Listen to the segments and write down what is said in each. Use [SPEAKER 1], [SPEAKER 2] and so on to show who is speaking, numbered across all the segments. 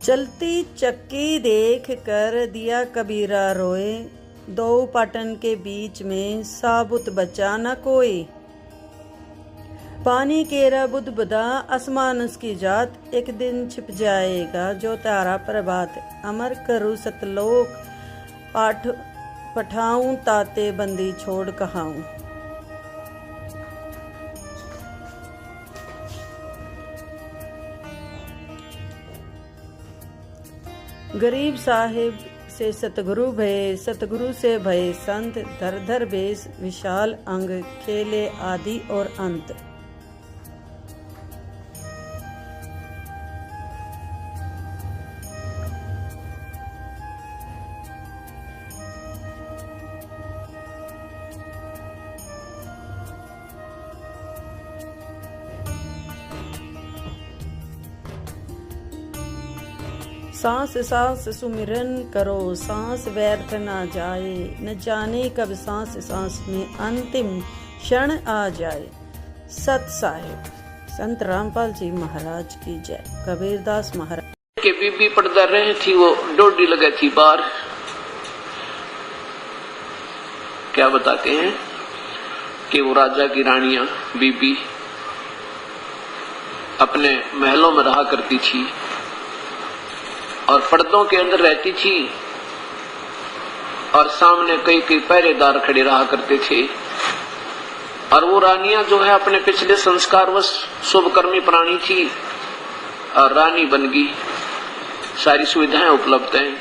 [SPEAKER 1] चलती चक्की देख कर दिया कबीरा रोए, दो पाटन के बीच में साबुत बचा न कोई। पानी केरा बुदबुदा आसमान उसकी जात, एक दिन छिप जाएगा जो तारा प्रभात। अमर करूँ सतलोक पाठ पठाऊं, ताते बंदी छोड़ कहाऊं। गरीब साहिब से सतगुरु भये, सतगुरु से भये संत। धर धर बेस विशाल अंग, खेले आदि और अंत। सांस सांस सुमिरन करो, सांस व्यर्थ ना जाए। न जाने कब सांस सांस में अंतिम क्षण आ जाए। सत साहिब संत रामपाल जी महाराज की जय। कबीरदास महाराज
[SPEAKER 2] के बीबी पर्दा रही थी, वो डोडी लगी थी बाहर। क्या बताते हैं कि वो राजा की रानियां बीबी अपने महलों में रहा करती थी और पर्दों के अंदर रहती थी और सामने कई कई पहरेदार खड़े रहा करते थे। और वो रानियां जो है अपने पिछले संस्कारवश शुभकर्मी प्राणी थी और रानी बन गई। सारी सुविधाएं उपलब्ध हैं।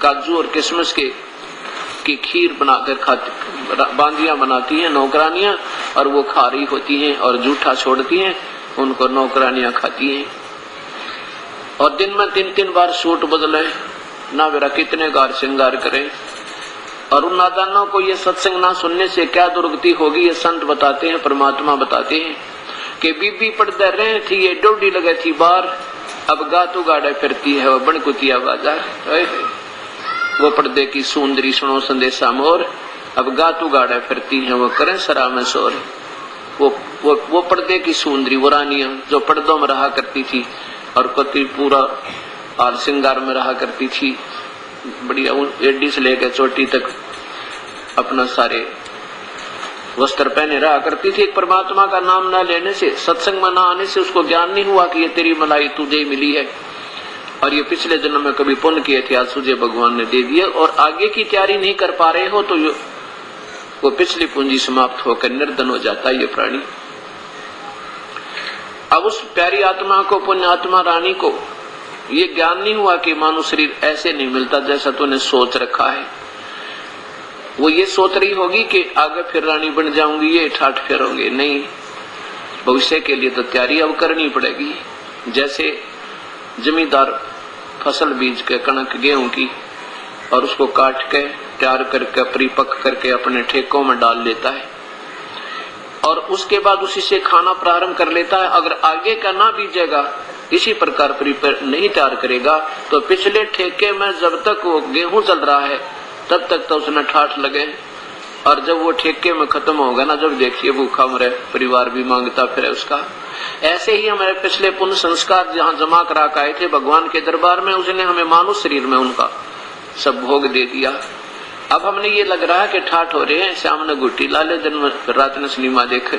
[SPEAKER 2] काजू और किशमिश की खीर बनाकर खाती, बांदियां बनाती हैं नौकरानियां, और वो खा रही होती हैं और जूठा छोड़ती हैं, उनको नौकरानियां खाती हैं। और दिन में 3-3 बार सूट बदले, ना वेरा कितने गार श्रृंगार करें। और उन नादानों को ये सत्संग ना सुनने से क्या दुर्गति होगी, ये संत बताते हैं, परमात्मा बताते हैं कि बीबी पर्दा रहे थी, ये डोडी लगे थी बार। अब गातू गाड़ा फिरती है वो बनकुतिया बाजार। वो पर्दे की सुंदरी सुनो संदेशा मोर, अब गातू गाड़ा फिरती है वो करें सरा में शोर। वो पर्दे की सुंदरी, वो रानियां जो पर्दों में रहा करती थी और कति पूरा और श्रृंगार में रहा करती थी, बढ़िया एडी से लेकर चोटी तक अपना सारे वस्त्र पहने रहा करती थी। परमात्मा का नाम न लेने से, सत्संग में न आने से उसको ज्ञान नहीं हुआ कि ये तेरी मलाई तुझे मिली है और ये पिछले जन्म में कभी पुण्य किए थे, आज तुझे भगवान ने दे दिया। और आगे की तैयारी नहीं कर पा रहे हो तो वो पिछली पूंजी समाप्त होकर निर्धन हो जाता है ये प्राणी। अब उस प्यारी आत्मा को, पुण्य आत्मा रानी को ये ज्ञान नहीं हुआ कि मानव शरीर ऐसे नहीं मिलता जैसा तूने सोच रखा है। वो ये सोच रही होगी कि आगे फिर रानी बन जाऊंगी, ये ठाठ फेरोगे। नहीं, भविष्य के लिए तो तैयारी अब करनी पड़ेगी। जैसे जमींदार फसल बीज के कणक गेहूं की और उसको काट के तैयार करके परिपक्व करके अपने ठेकों में डाल लेता है और उसके बाद उसी से खाना प्रारंभ कर लेता है। अगर आगे का ना बीजेगा, इसी प्रकार प्रिपेयर नहीं तैयार करेगा, तो पिछले ठेके में जब तक वो गेहूं चल रहा है तब तक तो उसने ठाठ लगे, और जब वो ठेके में खत्म होगा ना, जब देखिए भूखा मरे, परिवार भी मांगता फिरे उसका। ऐसे ही हमारे पिछले पुण्य संस्कार जहाँ जमा करा के आए थे भगवान के दरबार में, उसने हमें मानव शरीर में उनका सब भोग दे दिया। अब हमने ये लग रहा है कि ठाठ हो रहे हैं, शाम ने गुट्टी ला ले, दिन में रात ने सिनेमा देखे,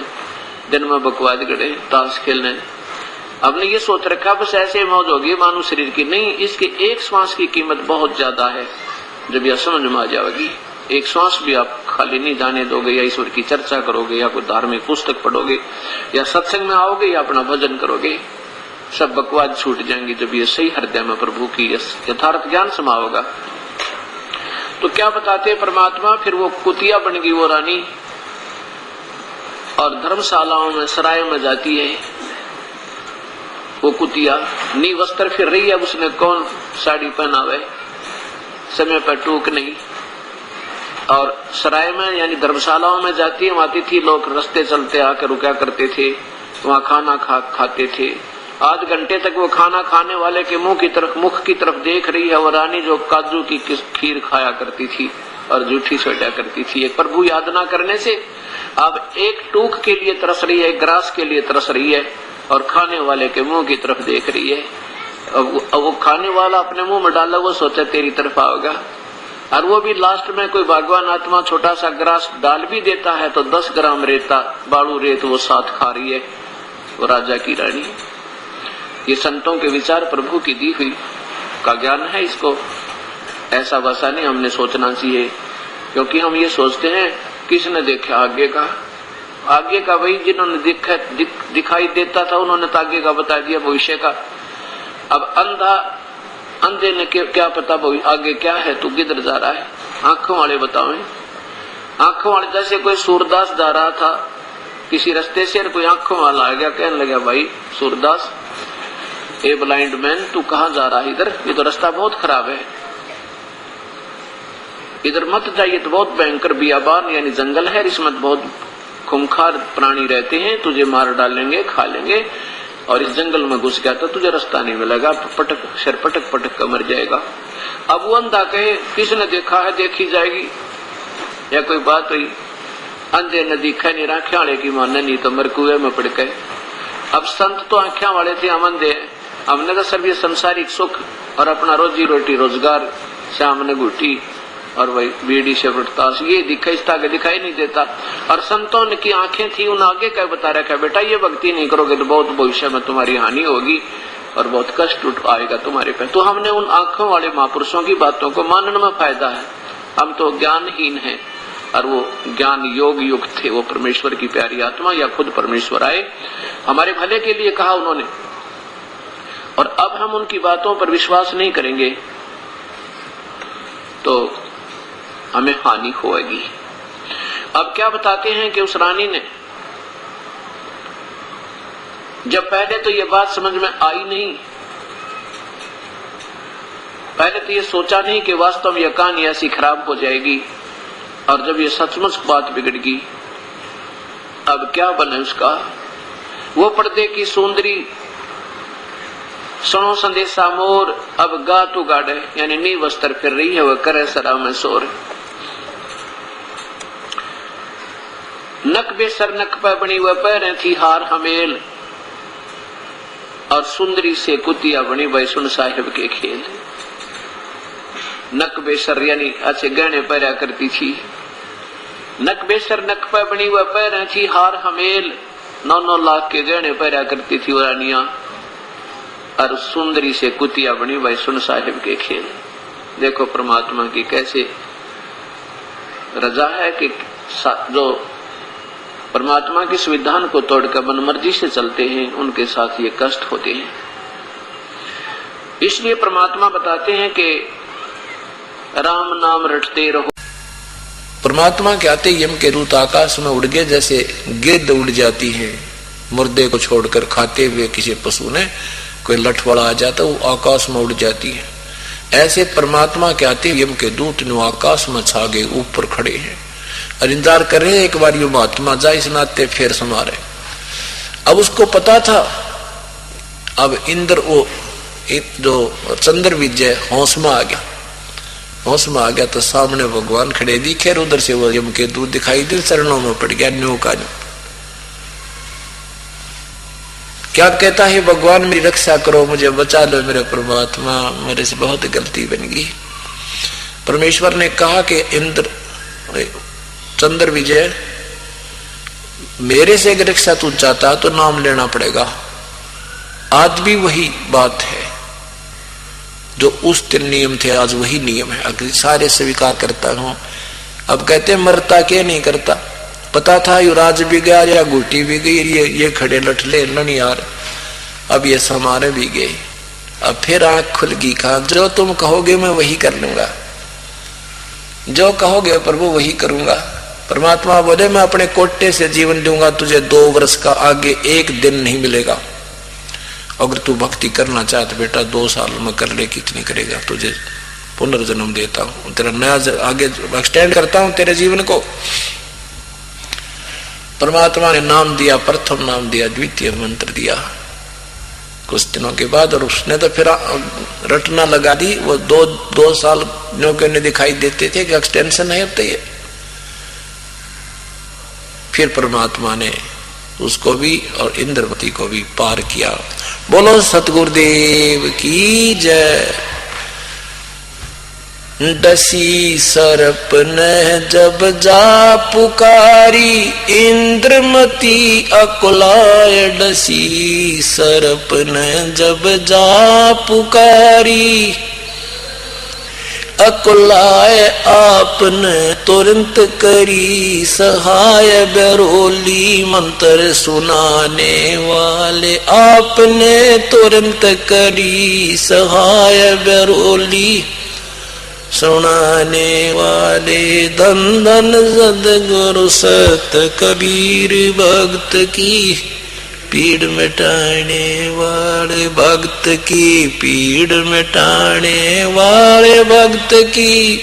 [SPEAKER 2] दिन में बकवाद गड़े, ताश खेलने। हमने ये सोच रखा बस ऐसे मौज होगी मानव शरीर की। नहीं, इसके एक श्वास की कीमत बहुत ज्यादा है। जब यह समझ में आ जाएगी, एक श्वास भी आप खाली नहीं जाने दोगे, या ईश्वर की चर्चा करोगे, या कोई धार्मिक पुस्तक पढ़ोगे, या सत्संग में आओगे, या अपना भजन करोगे, सब बकवाद छूट जाएंगी। जब ये सही हृदय में प्रभु की यथार्थ ज्ञान समा होगा। तो क्या बताते परमात्मा, फिर वो कुतिया बन गई वो रानी और धर्मशालाओं में, सरायों में जाती है वो कुतिया। नी वस्त्र फिर रही है, उसने कौन साड़ी पहनावे, समय पर टूक नहीं। और सराय में यानी धर्मशालाओं में जाती है, वहां थी लोग रास्ते चलते आकर रुका करते थे, वहां खाना खाते थे। आध घंटे तक वो खाना खाने वाले के मुख की तरफ देख रही है वो रानी, जो काजू की खीर खाया करती थी और जूठी सोटा करती थी। एक प्रभु याद ना करने से अब एक टूक के लिए तरस रही है, एक ग्रास के लिए तरस रही है और खाने वाले के मुंह की तरफ देख रही है। अब वो खाने वाला अपने मुंह में डाला, वो सोचा तेरी तरफ आओगा, और वो भी लास्ट में कोई भगवान आत्मा छोटा सा ग्रास डाल भी देता है तो 10 ग्राम रेता बालू रेत वो साथ खा रही है, वो राजा की रानी। ये संतों के विचार प्रभु की दी हुई का ज्ञान है, इसको ऐसा वैसा नहीं हमने सोचना चाहिए, क्योंकि हम ये सोचते हैं किसने देखा आगे का वही जिन्होंने दिखाई देता था उन्होंने तो आगे का बता दिया भविष्य का। अब अंधे ने क्या पता आगे क्या है, तू किधर जा रहा है, आंखों वाले बताओ। आंखों वाले जैसे कोई सूरदास जा रहा था किसी रास्ते से, कोई आंखों वाला आ गया, कहने लगा भाई सूरदास ए ब्लाइंड मैन तू कहाँ जा रहा है, इधर ये तो रास्ता बहुत खराब है, इधर मत जाइए, तो बहुत भयंकर बियाबान यानी जंगल है, इसमें बहुत खूंखार प्राणी रहते हैं, तुझे मार डालेंगे खा लेंगे, और इस जंगल में घुस गया तो तुझे रास्ता नहीं मिलेगा, सिर पटक कर मर जाएगा। अब वो अंधा कहे किसने देखा है, देखी जाएगी, या कोई बात हुई, अंधे ने दिखा नहीं, आंखें वाले की माने नहीं तो मर कुएं में पड़ गए। अब संत तो आंखें वाले थे, हम अंधे, हमने तो सब ये संसारिक सुख और अपना रोजी रोटी रोजगार से हमने घुटी और वही बीड़ी से वृत्तास ये दिखाई नहीं देता। और संतों ने की आंखें थी, उन आगे क्या बता रखा है, बेटा ये भक्ति नहीं करोगे तो बहुत भविष्य में तुम्हारी हानि होगी और बहुत कष्ट आएगा तुम्हारे पे। तो हमने उन आंखों वाले महापुरुषों की बातों को मानने में फायदा है, हम तो ज्ञानहीन हैं, और वो ज्ञान योग युक्त थे, वो परमेश्वर की प्यारी आत्मा या खुद परमेश्वर आए, हमारे भले के लिए कहा उन्होंने, और अब हम उनकी बातों पर विश्वास नहीं करेंगे तो हमें हानि होगी। अब क्या बताते हैं कि उस रानी ने जब पहले तो ये बात समझ में आई नहीं, पहले तो ये सोचा नहीं कि वास्तव में यह कहानी ऐसी खराब हो जाएगी, और जब ये सचमुच बात बिगड़ गई अब क्या बने उसका। वो पर्दे की सुंदरी सुनो संदेशा मोर, अब गा तू गाड़े यानी नी वस्त्र फिर रही है, वह करे सरा में सोर। नक बेसर नक पे बनी वह पैरें थी हार हमेल, और सुंदरी से कुतिया बनी वह सुन साहिब के खेल। नक बेसर यानी अच्छे गहने पहरा करती थी, नक बेसर नक पे बनी वह पैरें थी हार हमेल, 9-9 लाख के गहने पहरा करती थी रानिया, और सुंदरी से कुतिया बनी वह सुन साहिब के खेल। देखो परमात्मा की कैसे रजा है कि जो परमात्मा के संविधान को तोड़कर मनमर्जी से चलते हैं उनके साथ ये कष्ट होते हैं। इसलिए परमात्मा बताते हैं कि राम नाम रटते रहो। परमात्मा के आते यम के दूत आकाश में उड़ गए, जैसे गिद्ध उड़ जाती है मुर्दे को छोड़कर, खाते हुए किसी पशु ने कोई लठवाड़ा आ जाता वो आकाश में उड़ जाती है, ऐसे परमात्मा के आते यम के दूत ने आकाश में छा गए, ऊपर खड़े हैं और इंतजार कर रहे हैं एक बार यो महात्मा जाए इस नाते फिर समारे। अब उसको पता था, अब इंद्र वो जो चंद्र विजय होश में आ गया, होश में आ गया तो सामने भगवान खड़े दिखे, उधर से वो यम के दूत दिखाई दे, चरणों में पड़ गया, न्यू का क्या कहता है, भगवान मेरी रक्षा करो, मुझे बचा लो मेरे परमात्मा, मेरे से बहुत गलती बन गई। परमेश्वर ने कहा कि इंद्र चंद्र विजय मेरे से अगर रक्षा तू चाहता तो नाम लेना पड़ेगा। आज भी वही बात है जो उस दिन नियम थे, आज वही नियम है, अगर सारे स्वीकार करता हूं। अब कहते मरता क्या नहीं करता, पता था युवराज भी गया या गुटी भी गई, ये खड़े लठले लन यार, अब ये समारे भी गए, अब फिर आंख खुल गई, कहा जो तुम कहोगे मैं वही कर लूंगा, जो कहोगे प्रभु वही करूंगा। परमात्मा बोले मैं अपने कोटे से जीवन दूंगा, तुझे 2 वर्ष का आगे 1 दिन नहीं मिलेगा, अगर तू भक्ति करना चाहता बेटा 2 साल में कर ले, कितनी करेगा, तुझे पुनर्जन्म देता हूं, तेरा नया आगे एक्सटेंड करता हूं तेरे जीवन को। परमात्मा ने नाम दिया, प्रथम नाम दिया, द्वितीय मंत्र दिया कुछ दिनों के बाद, और उसने तो फिर रटना लगा दी। वो 2 साल ने दिखाई देते थे कि एक्सटेंशन है अब तो ये। फिर परमात्मा ने उसको भी और इंद्रवती को भी पार किया,
[SPEAKER 3] बोलो सतगुरुदेव की जय। डसी सर्प ने जब जा पुकारी, इंद्रमती अकुलाय। डसी सर्प ने जब जा पुकारी, अकुलाय आपने तुरंत करी सहाय। बरोली मंत्र सुनाने वाले, आपने तुरंत करी सहाय। बरोली सुनाने वाले, धन धन सद्गुरु सत कबीर। भक्त की पीड़ मिटाने वाले, भक्त की पीड़ मिटाने वाले। भक्त की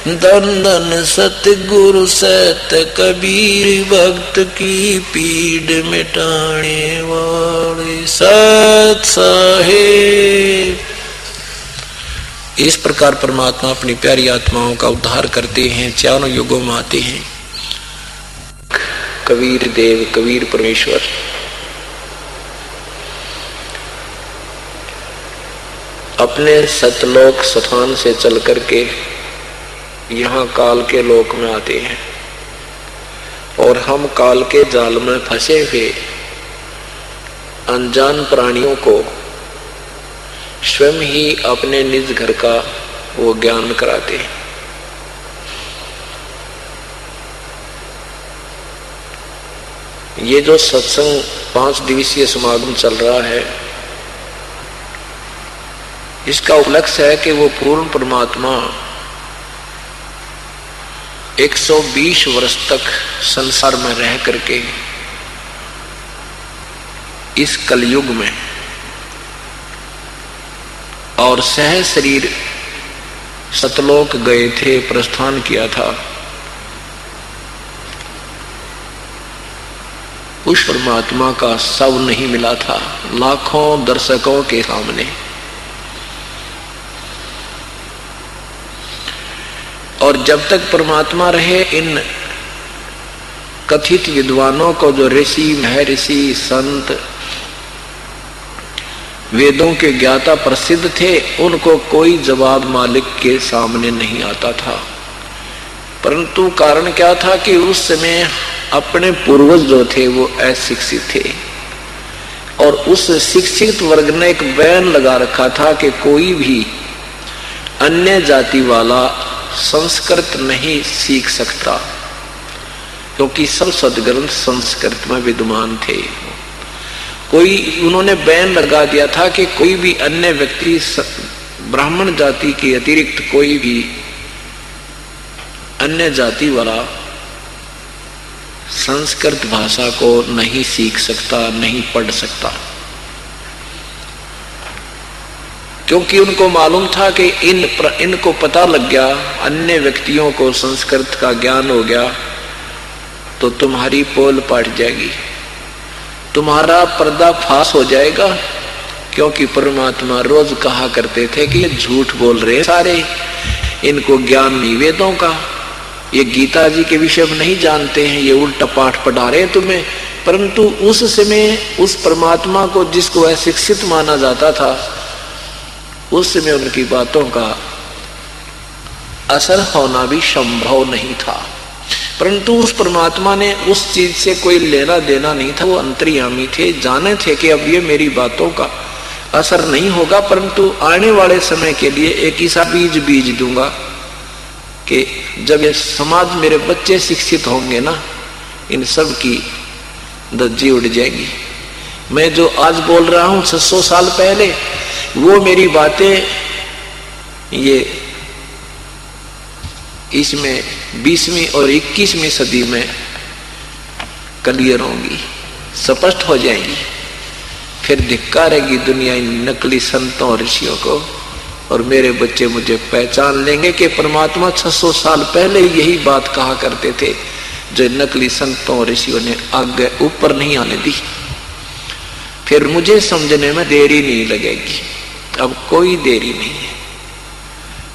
[SPEAKER 3] धन धन सतगुरु सत कबीर। भक्त की पीड़ मिटाने वाले सत साहेब। इस प्रकार परमात्मा अपनी प्यारी आत्माओं का उद्धार करते हैं, चारों युगों में आते हैं। कबीर देव, कबीर परमेश्वर अपने सतलोक स्थान से चल करके यहाँ काल के लोक में आते हैं, और हम काल के जाल में फंसे हुए अनजान प्राणियों को स्वयं ही अपने निज घर का वो ज्ञान कराते हैं। ये जो सत्संग 5 दिवसीय समागम चल रहा है, इसका उपलक्ष्य है कि वो पूर्ण परमात्मा 120 वर्ष तक संसार में रह करके इस कलयुग में और सह शरीर सतलोक गए थे, प्रस्थान किया था। उस परमात्मा का सब नहीं मिला था लाखों दर्शकों के सामने। और जब तक परमात्मा रहे, इन कथित विद्वानों को, जो ऋषि महर्षि संत वेदों के ज्ञाता प्रसिद्ध थे, उनको कोई जवाब मालिक के सामने नहीं आता था। परंतु कारण क्या था कि उस समय अपने पूर्वज जो थे वो अशिक्षित थे, और उस शिक्षित वर्ग ने एक बैन लगा रखा था कि कोई भी अन्य जाति वाला संस्कृत नहीं सीख सकता, क्योंकि सब सदग्रंथ संस्कृत में विद्यमान थे। उन्होंने बैन लगा दिया था कि कोई भी अन्य व्यक्ति ब्राह्मण जाति के अतिरिक्त कोई भी अन्य जाति वाला संस्कृत भाषा को नहीं सीख सकता, नहीं पढ़ सकता, क्योंकि उनको मालूम था कि इनको पता लग गया, अन्य व्यक्तियों को संस्कृत का ज्ञान हो गया तो तुम्हारी पोल पाट जाएगी, तुम्हारा पर्दा फाश हो जाएगा। क्योंकि परमात्मा रोज कहा करते थे कि ये झूठ बोल रहे सारे, इनको ज्ञान नहीं वेदों का, ये गीता जी के विषय में नहीं जानते हैं, ये उल्टा पाठ पढ़ा रहे हैं तुम्हें। परंतु उस समय उस परमात्मा को जिसको अशिक्षित माना जाता था, उस समय उनकी बातों का असर होना भी संभव नहीं था। परंतु उस परमात्मा ने उस चीज से कोई लेना देना नहीं था, वो अंतर्यामी थे, जाने थे कि अब ये मेरी बातों का असर नहीं होगा, परंतु आने वाले समय के लिए एक ऐसा बीज दूंगा कि जब ये समाज, मेरे बच्चे शिक्षित होंगे ना, इन सब की धज्जी उड़ जाएगी। मैं जो आज बोल रहा हूं 600 साल पहले, वो मेरी बातें ये इसमें 20वीं और 21वीं सदी में क्लियर होंगी, स्पष्ट हो जाएंगी। फिर धिक्कारेगी दुनिया इन नकली संतों और ऋषियों को, और मेरे बच्चे मुझे पहचान लेंगे कि परमात्मा 600 साल पहले यही बात कहा करते थे, जो नकली संतों और ऋषियों ने आगे ऊपर नहीं आने दी। फिर मुझे समझने में देरी नहीं लगेगी, अब कोई देरी नहीं है।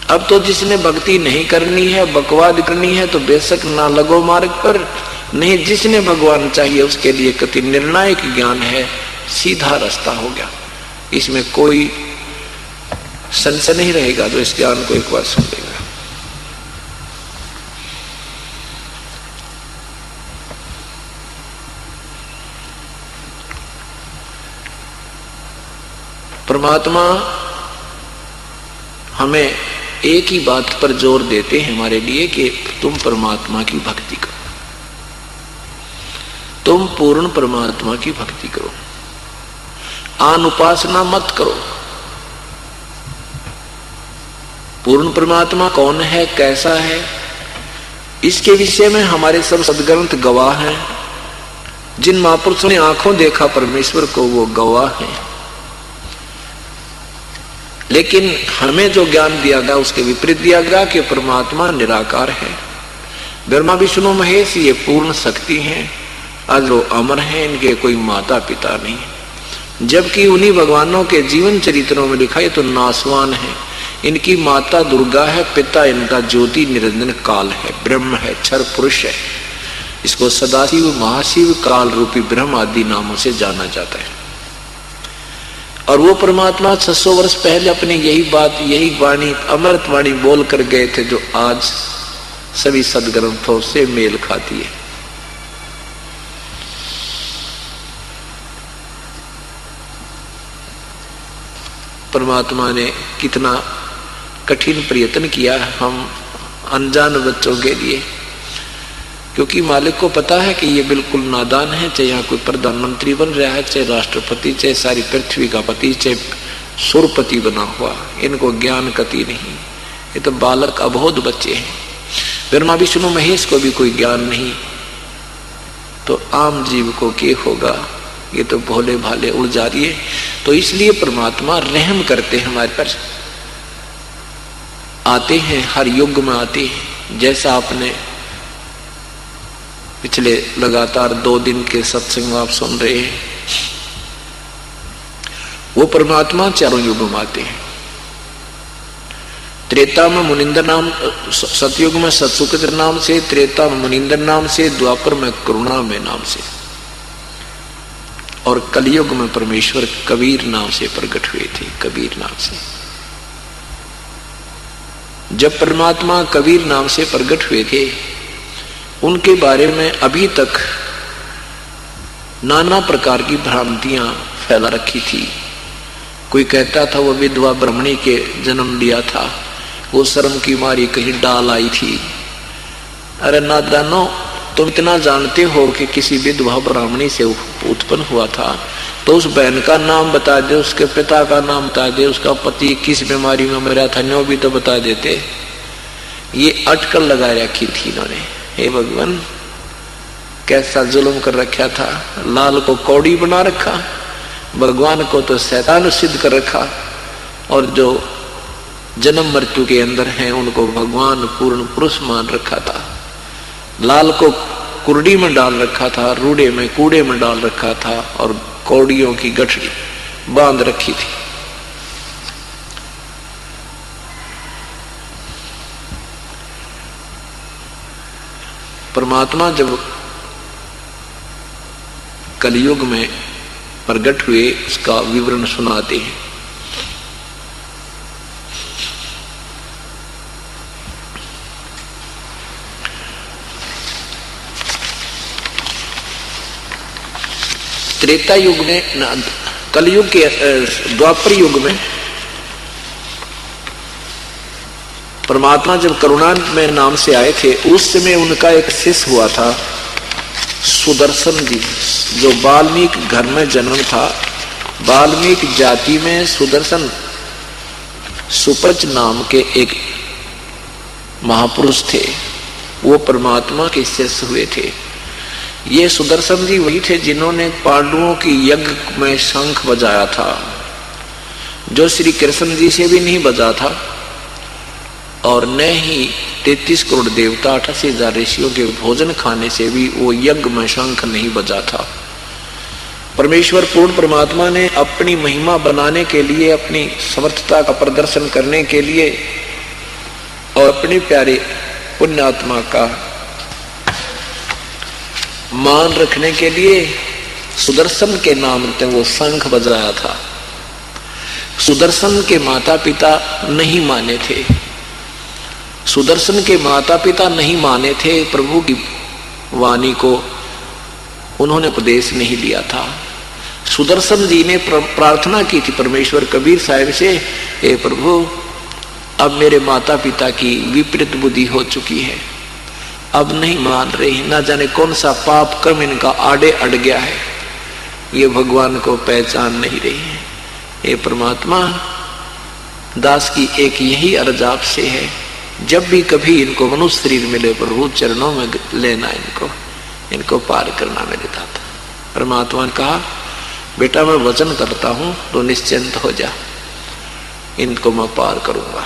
[SPEAKER 3] अब तो जिसने भक्ति नहीं करनी है, बकवाद करनी है, तो बेशक ना लगो मार्ग पर, नहीं, जिसने भगवान चाहिए उसके लिए कति निर्णायक ज्ञान है, सीधा रास्ता हो गया, इसमें कोई संशय नहीं रहेगा। तो इस ज्ञान को एक बार सुन लेगा। परमात्मा हमें एक ही बात पर जोर देते हैं हमारे लिए कि तुम परमात्मा की भक्ति करो, तुम पूर्ण परमात्मा की भक्ति करो, आन उपासना मत करो। पूर्ण परमात्मा कौन है, कैसा है, इसके विषय में हमारे सब सद्ग्रंथ गवाह हैं। जिन महापुरुषों ने आंखों देखा परमेश्वर को वो गवाह हैं। लेकिन हमें जो ज्ञान दिया गया उसके विपरीत दिया गया कि परमात्मा निराकार है। ब्रह्मा विष्णु महेश ये पूर्ण शक्ति हैं, अजरो अमर हैं, इनके कोई माता पिता नहीं। जबकि उन्हीं भगवानों के जीवन चरित्रों में लिखा है तो नासवान है। इनकी माता दुर्गा है, पिता इनका ज्योति निरंजन काल है, ब्रह्म है, क्षर पुरुष है। इसको सदाशिव, महाशिव, काल रूपी ब्रह्म आदि नामों से जाना जाता है। और वो परमात्मा 600 वर्ष पहले अपनी यही बात, यही वाणी, अमृत वाणी बोल कर गए थे, जो आज सभी सदग्रंथों से मेल खाती है। परमात्मा ने कितना कठिन प्रयत्न किया हम अनजान बच्चों के लिए, क्योंकि मालिक को पता है कि ये बिल्कुल नादान है। चाहे यहाँ कोई प्रधानमंत्री बन रहा है, चाहे राष्ट्रपति, चाहे सारी पृथ्वी का पति, चाहे सुरपति बना हुआ, इनको ज्ञान कति नहीं। ये तो बालक अबोध बच्चे हैं। ब्रह्मा विष्णु महेश को भी कोई ज्ञान नहीं, तो आम जीव को क्या होगा? ये तो भोले भाले उड़ जा रही है। तो इसलिए परमात्मा रहम करते हैं हमारे पर, आते हैं, हर युग में आते हैं। जैसा आपने पिछले लगातार 2 दिन के सत्संग आप सुन रहे हैं, वो परमात्मा चारों युग में आते हैं। त्रेता में मुनिंदर नाम, सतयुग में सत्सुकृत नाम से, त्रेता में मुनिंदर नाम से, द्वापर में करुणा में नाम से, और कलयुग में परमेश्वर कबीर नाम से प्रकट हुए थे, कबीर नाम से। जब परमात्मा कबीर नाम से प्रकट हुए थे, उनके बारे में अभी तक नाना प्रकार की भ्रांतियां फैला रखी थी। कोई कहता था वो विधवा ब्राह्मणी के जन्म लिया था, वो शर्म की मारी कहीं डाल आई थी। अरे नादानो, तुम इतना जानते हो कि किसी विधवा ब्राह्मणी से उत्पन्न हुआ था, तो उस बहन का नाम बता दे, उसके पिता का नाम बता दे, उसका पति किस बीमारी में मरा था, न्यो भी तो बता देते। ये अटकल लगा रखी थी इन्होंने। हे भगवान, कैसा जुल्म कर रखा था। लाल को कौड़ी बना रखा, भगवान को तो शैतान सिद्ध कर रखा, और जो जन्म मृत्यु के अंदर हैं उनको भगवान पूर्ण पुरुष मान रखा था। लाल को कुर्डी में डाल रखा था, रूड़े में कूड़े में डाल रखा था, और कौड़ियों की गठरी बांध रखी थी। परमात्मा जब कलयुग में प्रकट हुए उसका विवरण सुनाते हैं। त्रेता युग में, कलयुग के द्वापर युग में परमात्मा जब करुणा में नाम से आए थे, उस समय उनका एक शिष्य हुआ था सुदर्शन जी, जो वाल्मीकि घर में जन्म था। वाल्मीकि जाति में सुदर्शन सुप्रच नाम के एक महापुरुष थे, वो परमात्मा के शिष्य हुए थे। ये सुदर्शन जी वही थे जिन्होंने पांडवों की यज्ञ में शंख बजाया था, जो श्री कृष्ण जी से भी नहीं बजा था, और न ही 33 करोड़ देवता 88,000 ऋषियों के भोजन खाने से भी वो यज्ञ में शंख नहीं बजा था। परमेश्वर पूर्ण परमात्मा ने अपनी महिमा बनाने के लिए, अपनी समर्थता का प्रदर्शन करने के लिए, और अपने प्यारे पुण्यात्मा का मान रखने के लिए सुदर्शन के नाम से वो शंख बजाया था। सुदर्शन के माता पिता नहीं माने थे, सुदर्शन के माता पिता नहीं माने थे प्रभु की वाणी को, उन्होंने उपदेश नहीं लिया था। सुदर्शन जी ने प्रार्थना की थी परमेश्वर कबीर साहब से, हे प्रभु अब मेरे माता पिता की विपरीत बुद्धि हो चुकी है, अब नहीं मान रही, ना जाने कौन सा पाप कर्म इनका आड़े अड़ गया है, ये भगवान को पहचान नहीं रही है। हे परमात्मा, दास की एक यही अर्ज आपसे है, जब भी कभी इनको मनुष्य शरीर मिले प्रभु चरणों में लेना, इनको पार करना मेरे दाता। परमात्मा ने कहा बेटा मैं वचन करता हूं तो निश्चिंत हो जा, इनको मैं पार करूंगा।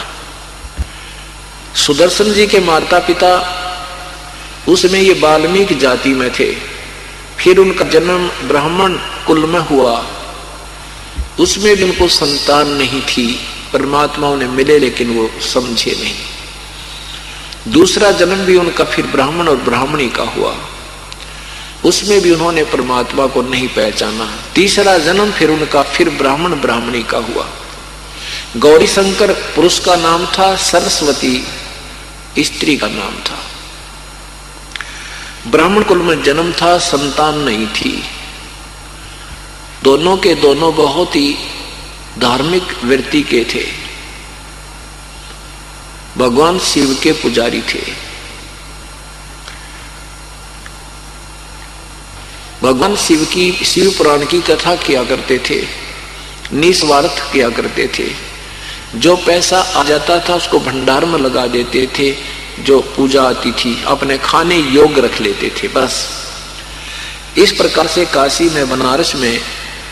[SPEAKER 3] सुदर्शन जी के माता पिता उसमें ये वाल्मीकि जाति में थे, फिर उनका जन्म ब्राह्मण कुल में हुआ, उसमें भी उनको संतान नहीं थी, परमात्मा उन्हें मिले लेकिन वो समझे नहीं। दूसरा जन्म भी उनका फिर ब्राह्मण और ब्राह्मणी का हुआ, उसमें भी उन्होंने परमात्मा को नहीं पहचाना। तीसरा जन्म फिर उनका फिर ब्राह्मण ब्राह्मणी का हुआ। गौरी शंकर पुरुष का नाम था, सरस्वती स्त्री का नाम था। ब्राह्मण कुल में जन्म था, संतान नहीं थी। दोनों के दोनों बहुत ही धार्मिक वृत्ति के थे, भगवान शिव के पुजारी थे। भगवान शिव की शिव पुराण की कथा किया करते थे, निस्वार्थ किया करते थे। जो पैसा आ जाता था उसको भंडार में लगा देते थे, जो पूजा आती थी अपने खाने योग्य रख लेते थे, बस। इस प्रकार से काशी में बनारस में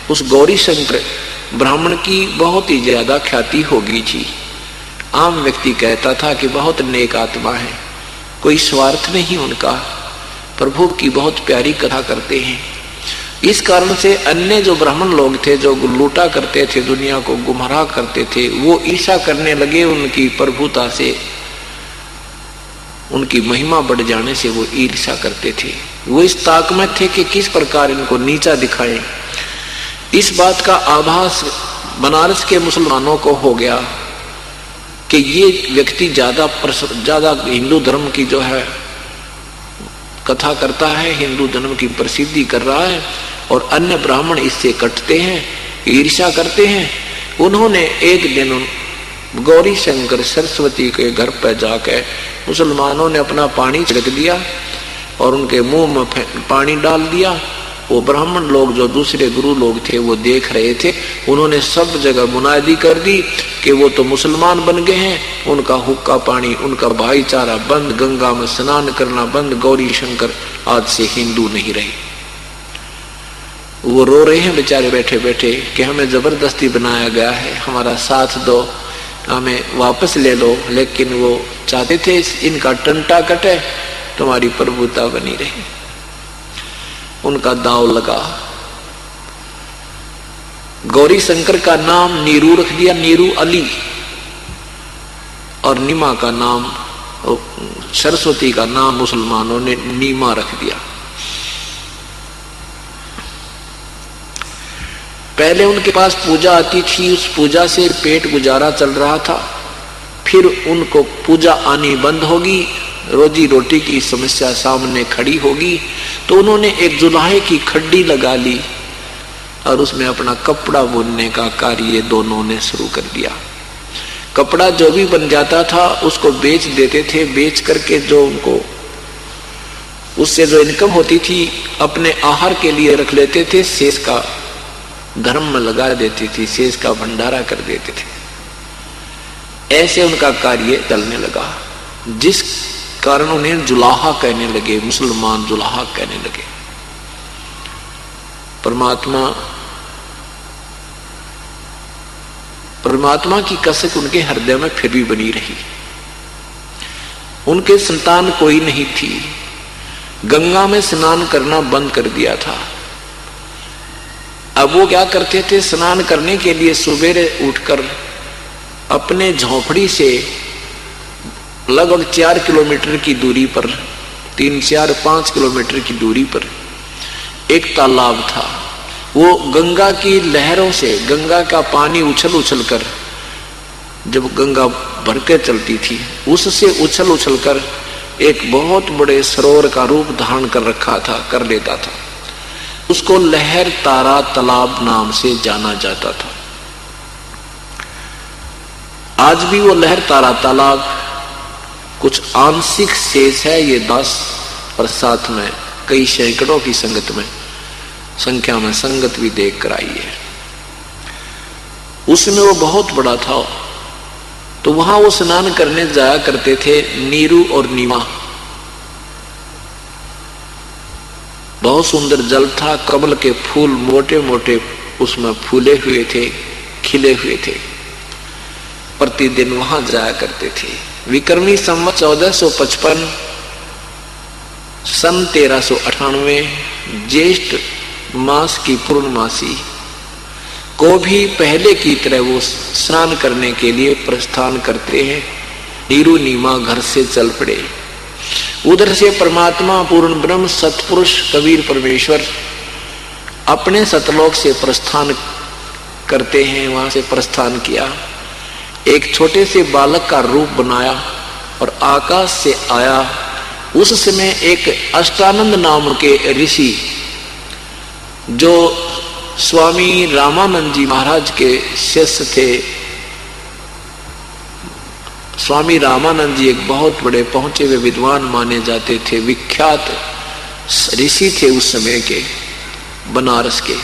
[SPEAKER 3] उस गौरी शंकर ब्राह्मण की बहुत ही ज्यादा ख्याति हो गई थी। आम व्यक्ति कहता था कि बहुत नेक आत्मा है, कोई स्वार्थ नहीं उनका, प्रभु की बहुत प्यारी कथा करते हैं। इस कारण से अन्य जो ब्राह्मण लोग थे जो लूटा करते थे, दुनिया को गुमराह करते थे, वो ईर्ष्या करने लगे उनकी प्रभुता से, उनकी महिमा बढ़ जाने से वो ईर्ष्या करते थे। वो इस ताक में थे कि किस प्रकार इनको नीचा दिखाएं। इस बात का आभास बनारस के मुसलमानों को हो गया कि ये व्यक्ति ज्यादा हिंदू धर्म की जो है कथा करता है, हिंदू धर्म की प्रसिद्धि कर रहा है, और अन्य ब्राह्मण इससे कटते हैं, ईर्ष्या करते हैं। उन्होंने एक दिन गौरी शंकर सरस्वती के घर पर जाकर मुसलमानों ने अपना पानी छिड़क दिया और उनके मुंह में पानी डाल दिया। वो ब्राह्मण लोग जो दूसरे गुरु लोग थे वो देख रहे थे, उन्होंने सब जगह मुनादी कर दी कि वो तो मुसलमान बन गए हैं, उनका हुक्का पानी, उनका भाईचारा बंद, गंगा में स्नान करना बंद, गौरी शंकर आज से हिंदू नहीं रहे। वो रो रहे हैं बेचारे बैठे बैठे कि हमें जबरदस्ती बनाया गया है, हमारा साथ दो, हमें वापस ले लो। लेकिन वो चाहते थे इनका टंटा कटे, तुम्हारी प्रभुता बनी रहे। उनका दाव लगा। गौरी शंकर का नाम नीरू रख दिया, नीरू अली, और नीमा का नाम, सरस्वती का नाम मुसलमानों ने नीमा रख दिया। पहले उनके पास पूजा आती थी, उस पूजा से पेट गुजारा चल रहा था। फिर उनको पूजा आनी बंद होगी, रोजी रोटी की समस्या सामने खड़ी होगी, तो उन्होंने एक जुलाहे की खड्डी लगा ली और उसमें अपना कपड़ा बुनने का कार्य दोनों ने शुरू कर दिया। कपड़ा जो भी बन जाता था उसको बेच देते थे, बेच करके जो उनको उससे जो इनकम होती थी अपने आहार के लिए रख लेते थे, शेष का धर्म में लगा देती थी, शेष का भंडारा कर देते थे। ऐसे उनका कार्य चलने लगा, जिस कारण उन्हें जुलाहा कहने लगे, मुसलमान जुलाहा कहने लगे। परमात्मा की कसक उनके हृदय में फिर भी बनी रही। उनके संतान कोई नहीं थी, गंगा में स्नान करना बंद कर दिया था। अब वो क्या करते थे, स्नान करने के लिए सुबेरे उठकर अपने झोपड़ी से लगभग 4 किलोमीटर की दूरी पर, 3, 4, 5 किलोमीटर की दूरी पर एक तालाब था, वो गंगा की लहरों से, गंगा का पानी उछल उछल कर, जब गंगा भर के चलती थी उससे उछल उछल कर एक बहुत बड़े सरोवर का रूप धारण कर रखा था, कर लेता था। उसको लहर तारा तालाब नाम से जाना जाता था। आज भी वो लहर तारा तालाब कुछ आंशिक शेष है, ये 10 और साथ में कई सैकड़ों की संख्या में संगत भी देख कर आई है। उसमें वो बहुत बड़ा था, तो वहां वो स्नान करने जाया करते थे नीरू और नीमा। बहुत सुंदर जल था, कमल के फूल मोटे मोटे उसमें फूले हुए थे, खिले हुए थे। प्रतिदिन वहां जाया करते थे। विक्रमी संवत 1455 सन 1398 ज्येष्ठ मास की पूर्णमासी को भी पहले की तरह वो स्नान करने के लिए प्रस्थान करते हैं। नीरू नीमा घर से चल पड़े। उधर से परमात्मा पूर्ण ब्रह्म सतपुरुष कबीर परमेश्वर अपने सतलोक से प्रस्थान करते हैं। वहां से प्रस्थान किया, एक छोटे से बालक का रूप बनाया और आकाश से आया। उस समय एक अष्टानंद नाम के ऋषि, जो स्वामी रामानंद जी महाराज के शिष्य थे। स्वामी रामानंद जी एक बहुत बड़े पहुंचे हुए विद्वान माने जाते थे, विख्यात ऋषि थे उस समय के, बनारस के।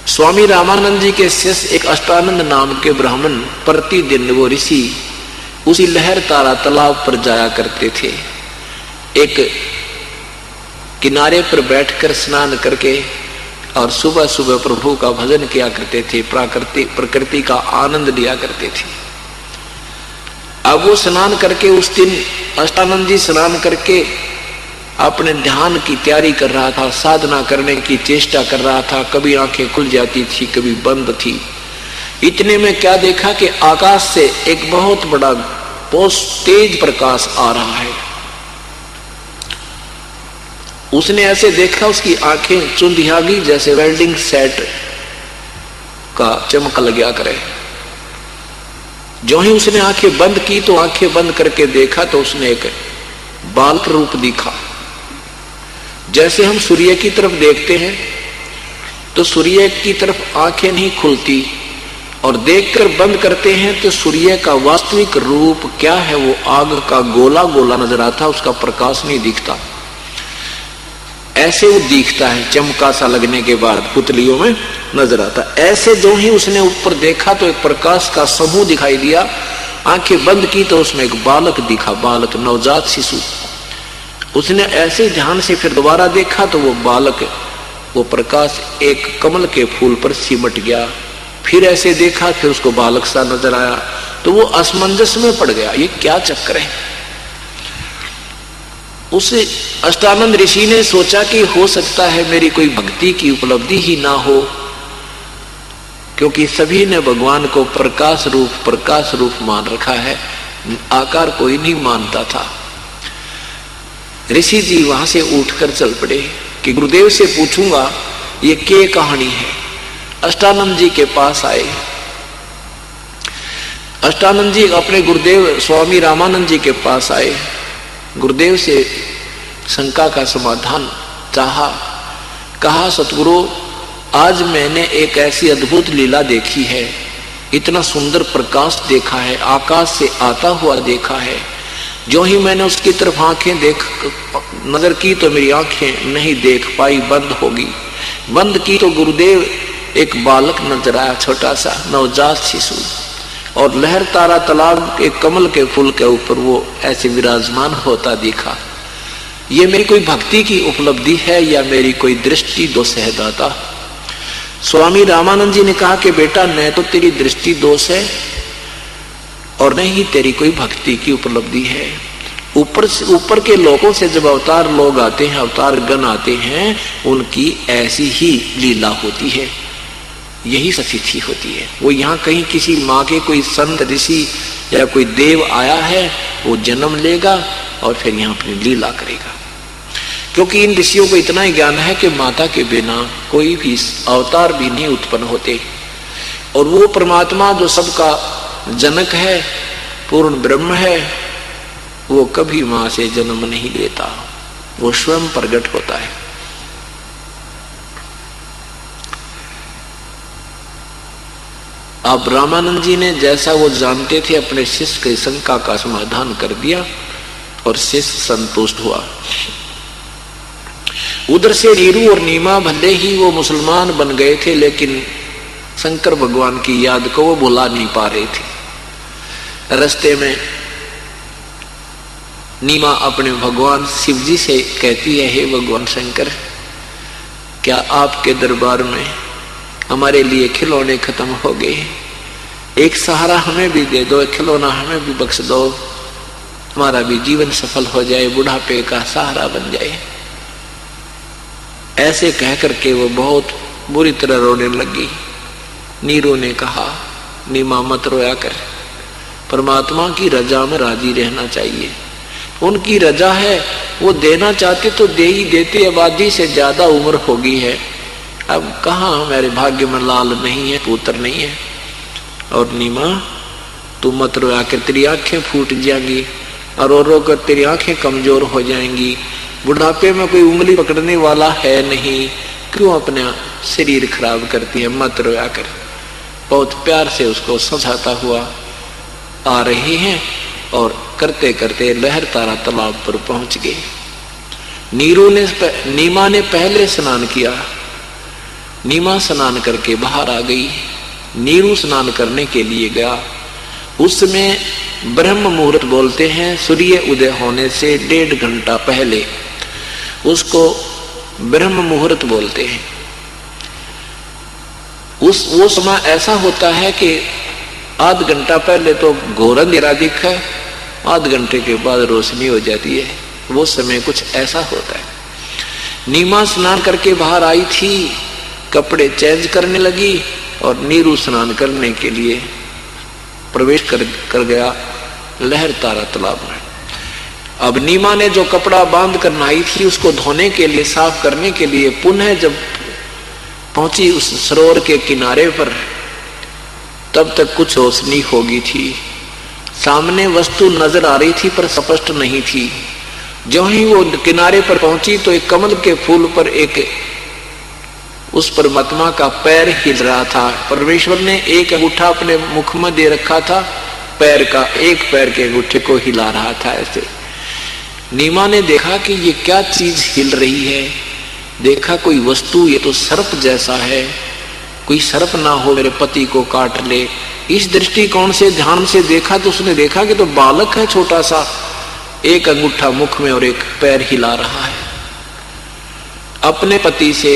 [SPEAKER 3] स्वामी रामानंद जी के शिष्य एक अष्टानंद नाम के ब्राह्मण, प्रतिदिन वो ऋषि उसी लहर तारा तालाब पर जाया करते थे। एक किनारे पर बैठकर स्नान करके और सुबह सुबह प्रभु का भजन किया करते थे, प्रकृति का आनंद लिया करते थे। अब वो स्नान करके, उस दिन अष्टानंद जी स्नान करके अपने ध्यान की तैयारी कर रहा था, साधना करने की चेष्टा कर रहा था। कभी आंखें खुल जाती थी, कभी बंद थी। इतने में क्या देखा कि आकाश से एक बहुत बड़ा बहुत तेज प्रकाश आ रहा है। उसने ऐसे देखा, उसकी आंखें चुंधिया गई जैसे वेल्डिंग सेट का चमक लग गया करे। जो ही उसने आंखें बंद की तो आंखें बंद करके देखा तो उसने एक बालक रूप दिखा। जैसे हम सूर्य की तरफ देखते हैं तो सूर्य की तरफ आंखें नहीं खुलती, और देखकर बंद करते हैं तो सूर्य का वास्तविक रूप क्या है, वो आग का गोला गोला नजर आता, उसका प्रकाश नहीं दिखता। ऐसे वो दिखता है, चमका सा लगने के बाद पुतलियों में नजर आता। ऐसे जो ही उसने ऊपर देखा तो एक प्रकाश का समूह दिखाई दिया। आंखें बंद की तो उसमें एक बालक दिखा, बालक नवजात शिशु। उसने ऐसे ध्यान से फिर दोबारा देखा तो वो बालक, वो प्रकाश एक कमल के फूल पर सिमट गया। फिर ऐसे देखा, फिर उसको बालक सा नजर आया, तो वो असमंजस में पड़ गया, ये क्या चक्कर है। उस अष्टानंद ऋषि ने सोचा कि हो सकता है मेरी कोई भक्ति की उपलब्धि ही ना हो, क्योंकि सभी ने भगवान को प्रकाश रूप मान रखा है, आकार कोई नहीं मानता था। ऋषि जी वहां से उठकर चल पड़े कि गुरुदेव से पूछूंगा ये क्या कहानी है। अष्टानंद जी के पास आए। अष्टानंद जी अपने गुरुदेव स्वामी रामानंद जी के पास आए। गुरुदेव से शंका का समाधान चाहा। कहा, सतगुरु, आज मैंने एक ऐसी अद्भुत लीला देखी है, इतना सुंदर प्रकाश देखा है, आकाश से आता हुआ देखा है। जो ही मैंने उसकी तरफ आंखें नजर की तो मेरी आंखें नहीं देख पाई, बंद होगी। बंद की तो गुरुदेव एक बालक नजर आया, छोटा सा नवजात शिशु, और लहर तारा तालाब के कमल के फूल के ऊपर वो ऐसे विराजमान होता दिखा। ये मेरी कोई भक्ति की उपलब्धि है या मेरी कोई दृष्टि दोष है दाता? स्वामी रामानंद जी ने कहा कि बेटा, न तो तेरी दृष्टि दोष है और न ही तेरी कोई भक्ति की उपलब्धि है। ऊपर के लोगों से जब अवतार लोग आते हैं, अवतार गण आते हैं, उनकी ऐसी ही लीला होती है, यही स्थिति होती है। वो यहाँ कहीं किसी माँ के कोई संत ऋषि या कोई देव आया है, वो जन्म लेगा और फिर यहाँ अपनी लीला करेगा। क्योंकि इन ऋषियों को इतना ही ज्ञान है कि माता के बिना कोई भी अवतार भी नहीं उत्पन्न होते, और वो परमात्मा जो सबका जनक है, पूर्ण ब्रह्म है, वो कभी मां से जन्म नहीं लेता, वो स्वयं प्रकट होता है। अब रामानंद जी ने जैसा वो जानते थे अपने शिष्य की शंका का समाधान कर दिया और शिष्य संतुष्ट हुआ। उधर से नीरू और नीमा भले ही वो मुसलमान बन गए थे, लेकिन शंकर भगवान की याद को वो भुला नहीं पा रहे थे। रास्ते में नीमा अपने भगवान शिव जी से कहती है, हे भगवान शंकर, क्या आपके दरबार में हमारे लिए खिलौने खत्म हो गए? एक सहारा हमें भी दे दो, एक खिलौना हमें भी बख्श दो, हमारा भी जीवन सफल हो जाए, बुढ़ापे का सहारा बन जाए। ऐसे कह करके वो बहुत बुरी तरह रोने लगी। नीरू ने कहा, नीमा मत रोया कर, परमात्मा की रजा में राजी रहना चाहिए। उनकी रजा है, वो देना चाहते तो दे ही देते, आबादी से ज्यादा उम्र हो गई है, अब कहाँ मेरे भाग्य में लाल नहीं है, पुत्र नहीं है। और नीमा तू मत रोया कर, तेरी आंखें फूट जाएंगी और रो रो कर तेरी आंखें कमजोर हो जाएंगी, बुढ़ापे में कोई उंगली पकड़ने वाला है नहीं, क्यों अपना शरीर खराब करती है, मत रोया कर। बहुत प्यार से उसको समझाता हुआ आ रहे हैं और करते करते लहर तारा तालाब पर पहुंच गए। नीमा ने पहले स्नान किया। नीमा स्नान करके बाहर आ गई। नीरू स्नान करने के लिए गया। उसमें ब्रह्म मुहूर्त बोलते हैं, सूर्य उदय होने से 1.5 घंटा पहले उसको ब्रह्म मुहूर्त बोलते हैं। वो समय ऐसा होता है कि आध घंटा पहले तो घोर अंधेरा दिखा, आध घंटे के बाद रोशनी हो जाती है, वो समय कुछ ऐसा होता है। नीमा स्नान करके बाहर आई थी, कपड़े चेंज करने लगी और नीरू स्नान करने के लिए प्रवेश कर गया लहर तारा तालाब में। अब नीमा ने जो कपड़ा बांध कर नहाई थी उसको धोने के लिए, साफ करने के लिए पुनः जब पहुंची उस सरोवर के किनारे पर, तब तक कुछ रोशनी हो गई थी। सामने वस्तु नजर आ रही थी पर स्पष्ट नहीं थी। जो ही वो किनारे पर पहुंची तो एक कमल के फूल पर एक उस परमात्मा का पैर हिल रहा था। परमेश्वर ने एक अंगूठा अपने मुख में दे रखा था, पैर का एक पैर के अंगूठे को हिला रहा था ऐसे। नीमा ने देखा कि ये क्या चीज हिल रही है, देखा कोई वस्तु, ये तो सर्प जैसा है, कोई सर्प ना हो मेरे पति को काट ले। इस दृष्टिकोण से ध्यान से देखा तो उसने देखा कि तो बालक है छोटा सा, एक अंगूठा मुख में और एक पैर हिला रहा है। अपने पति से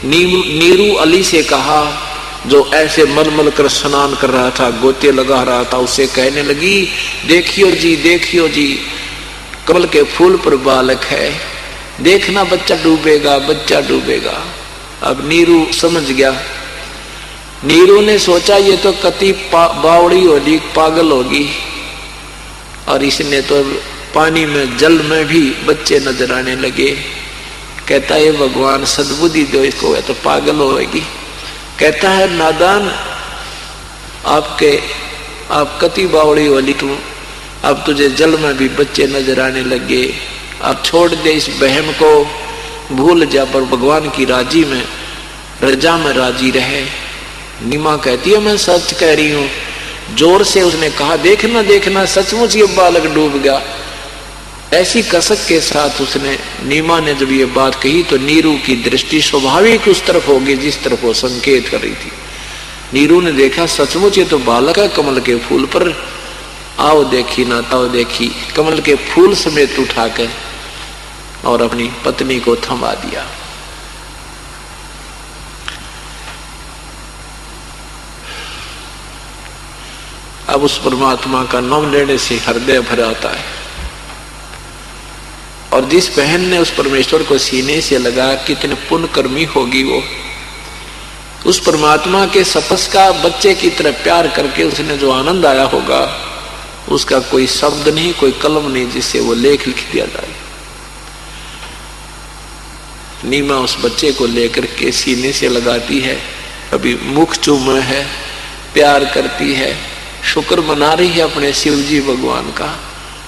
[SPEAKER 3] नीरू अली से कहा, जो ऐसे मलमल कर स्नान कर रहा था, गोते लगा रहा था, उसे कहने लगी, देखियो जी कमल के फूल पर बालक है, देखना बच्चा डूबेगा, बच्चा डूबेगा। अब नीरू समझ गया। नीरू ने सोचा ये तो कति बावड़ी होगी, पागल होगी, और इसने तो पानी में जल में भी बच्चे नजर आने लगे। कहता है भगवान सद्बुद्धि दो इसको, है तो पागल होगी। कहता है नादान, आप कति बावड़ी होली तू, अब तुझे जल में भी बच्चे नजर आने लगे, अब छोड़ दे इस बहम को, भूल जा, पर भगवान की राजी में रजा में राजी रहे। नीमा कहती है मैं सच कह रही हूं। जोर से उसने कहा, देखना देखना सचमुच ये बालक डूब गया। ऐसी कसक के साथ उसने, नीमा ने जब ये बात कही तो नीरू की दृष्टि स्वाभाविक उस तरफ होगी जिस तरफ वो संकेत कर रही थी। नीरू ने देखा सचमुच ये तो बालक है कमल के फूल पर, आओ देखी ना ताओ देखी, कमल के फूल समेत उठाकर और अपनी पत्नी को थमा दिया। अब उस परमात्मा का नाम लेने से हृदय भर आता है। और जिस बहन ने उस परमेश्वर को सीने से लगा, कितने पुण्य कर्मी होगी वो। उस परमात्मा के सपस का बच्चे की तरह प्यार करके उसने जो आनंद आया होगा, उसका कोई शब्द नहीं, कोई कलम नहीं जिससे वो लेख लिख दिया जाए। नीमा उस बच्चे को लेकर के सीने से लगाती है, कभी मुख चूमे है, प्यार करती है, शुक्र मना रही है अपने शिव जी भगवान का।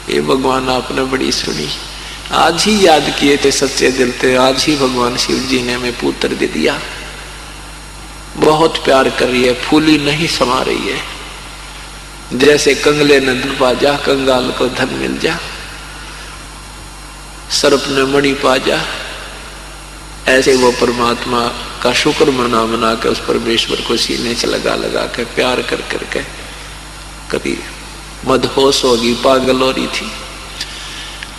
[SPEAKER 3] ये भगवान आपने बड़ी सुनी, आज ही याद किए थे सच्चे दिल से, आज ही भगवान शिव जी ने हमें पुत्र दे दिया। बहुत प्यार कर रही है, फूली नहीं समा रही है। जैसे कंगले ने धन पा जा, कंगाल को धन मिल जा, सर्प ने मणि पा जा, ऐसे वो परमात्मा का शुक्र मना मना के उस परमेश्वर को सीने से लगा लगा के प्यार कर करके कभी मदहोश होगी, पागल हो रही थी।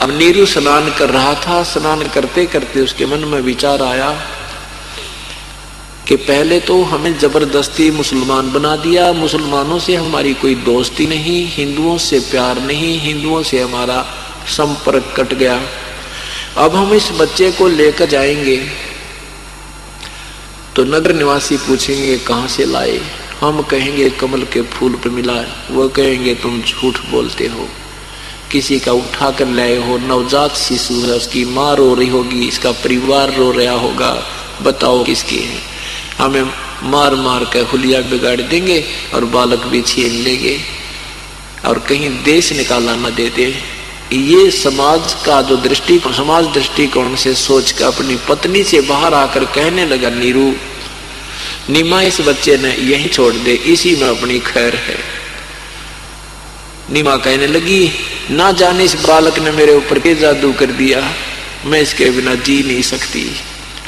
[SPEAKER 3] अब नीरू स्नान कर रहा था, स्नान करते करते उसके मन में विचार आया कि पहले तो हमें जबरदस्ती मुसलमान बना दिया, मुसलमानों से हमारी कोई दोस्ती नहीं, हिंदुओं से प्यार नहीं, हिंदुओं से हमारा संपर्क कट गया। अब हम इस बच्चे को लेकर जाएंगे तो नगर निवासी पूछेंगे कहां से लाए, हम कहेंगे कमल के फूल पर मिला, वो कहेंगे तुम झूठ बोलते हो, किसी का उठा कर लाए हो, नवजात शिशु है, उसकी माँ रो रही होगी, इसका परिवार रो रहा होगा, बताओ किसकी है। हमें मार मार कर हुलिया बिगाड़ देंगे और बालक भी छीन लेंगे और कहीं देश निकाला न दे दे। ये समाज का जो समाज दृष्टिकोण से सोच कर अपनी पत्नी से बाहर आकर कहने लगा, नीरू नीमा इस बच्चे ने यही छोड़ दे, इसी में अपनी खैर है। नीमा कहने लगी, ना जाने इस बालक ने मेरे ऊपर क्या जादू कर दिया, मैं इसके बिना जी नहीं सकती,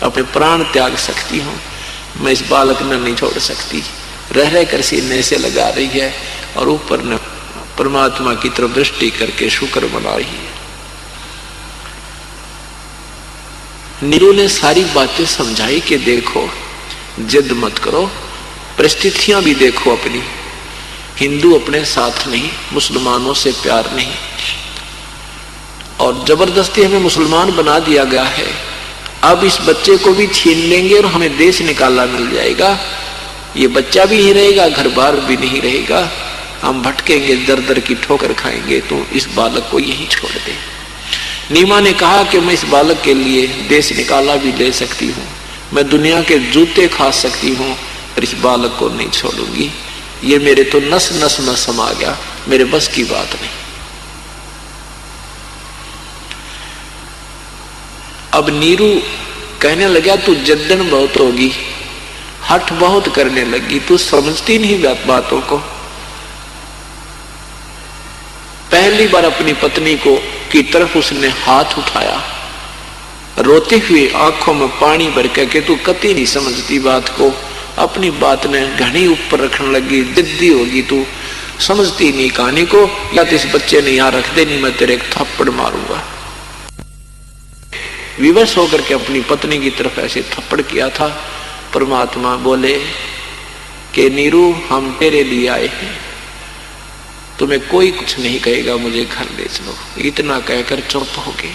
[SPEAKER 3] अपने प्राण त्याग सकती हूँ, मैं इस बालक ने नहीं छोड़ सकती। रह रह कर सीने से लगा रही है और ऊपर ने परमात्मा की तरफ दृष्टि करके शुक्र मना रही है। नीरू ने सारी बातें समझाई कि देखो जिद मत करो, परिस्थितियां भी देखो अपनी, हिंदू अपने साथ नहीं, मुसलमानों से प्यार नहीं, और जबरदस्ती हमें मुसलमान बना दिया गया है। अब इस बच्चे को भी छीन लेंगे और हमें देश निकाला मिल जाएगा, ये बच्चा भी नहीं रहेगा, घर बार भी नहीं रहेगा, हम भटकेंगे, दर दर की ठोकर खाएंगे, तो इस बालक को यहीं छोड़ दे। नीमा ने कहा कि मैं इस बालक के लिए देश निकाला भी ले सकती हूँ, मैं दुनिया के जूते खा सकती हूँ, पर इस बालक को नहीं छोड़ूंगी, ये मेरे तो नस नस में समा गया, मेरे बस की बात नहीं। अब नीरू कहने लगा, तू जद्दन बहुत होगी, हठ बहुत करने लगी, तू समझती नहीं बातों को। पहली बार अपनी पत्नी को की तरफ उसने हाथ उठाया, रोते हुए आंखों में पानी भर के तू कति नहीं समझती बात को, अपनी बात ने घनी ऊपर रखने लगी, जिद्दी होगी, तू समझती नहीं कहानी को, या तो इस बच्चे ने यहां रख दे, नहीं मैं तेरे एक थप्पड़ मारूंगा। विवश होकर के अपनी पत्नी की तरफ ऐसे थप्पड़ किया था। परमात्मा बोले कि नीरू हम तेरे लिए आए हैं, तुम्हें कोई कुछ नहीं कहेगा, मुझे घर ले चलो। इतना कहकर चुप हो गए।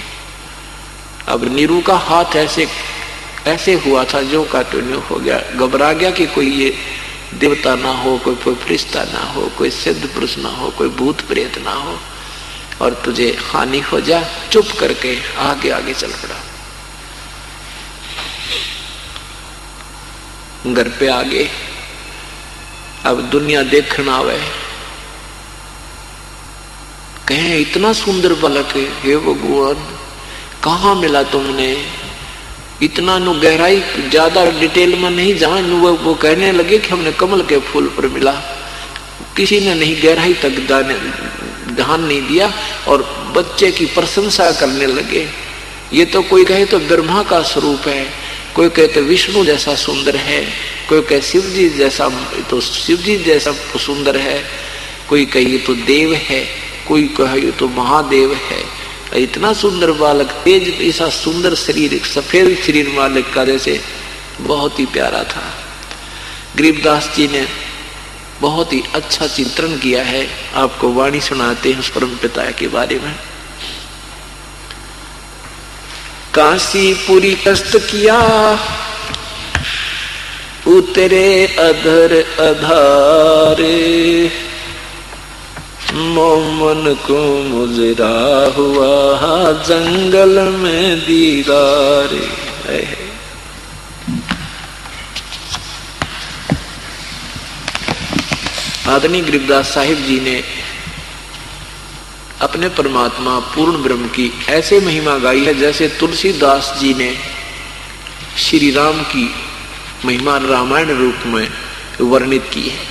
[SPEAKER 3] अब नीरू का हाथ ऐसे हुआ था जो का तो हो गया, घबरा गया कि कोई ये देवता ना हो, कोई फरिश्ता ना हो, कोई सिद्ध पुरुष ना हो, कोई भूत प्रेत ना हो और तुझे हानि हो जा। चुप करके आगे आगे चल पड़ा। घर पे आगे अब दुनिया देखना आवे, कहें इतना सुंदर बालक है, हे भगवान कहाँ मिला तुमने, इतना नु गहराई ज्यादा डिटेल में नहीं जान। वो कहने लगे कि हमने कमल के फूल पर मिला, किसी ने नहीं गहराई तक ध्यान नहीं दिया और बच्चे की प्रशंसा करने लगे। ये तो कोई कहे तो ब्रह्मा का स्वरूप है, कोई कहे तो विष्णु जैसा सुंदर है, कोई कहे शिव जी जैसा, तो शिव जी जैसा सुंदर है, कोई कहे तो देव है, कोई कहे तो महादेव है। इतना सुंदर बालक, तेज ऐसा सुंदर शरीर, सफेद शरीर मालिक का जैसे बहुत ही प्यारा था। गरीबदास जी ने बहुत ही अच्छा चित्रण किया है, आपको वाणी सुनाते हैं उस परम पिता के बारे में। काशीपुरी कष्ट किया उतरे अधर अधारे, मोमन को मुजरा हुआ जंगल में दीदारे। आदरणीय गरीबदास साहिब जी ने अपने परमात्मा पूर्ण ब्रह्म की ऐसे महिमा गाई है जैसे तुलसीदास जी ने श्री राम की महिमा रामायण रूप में वर्णित की है।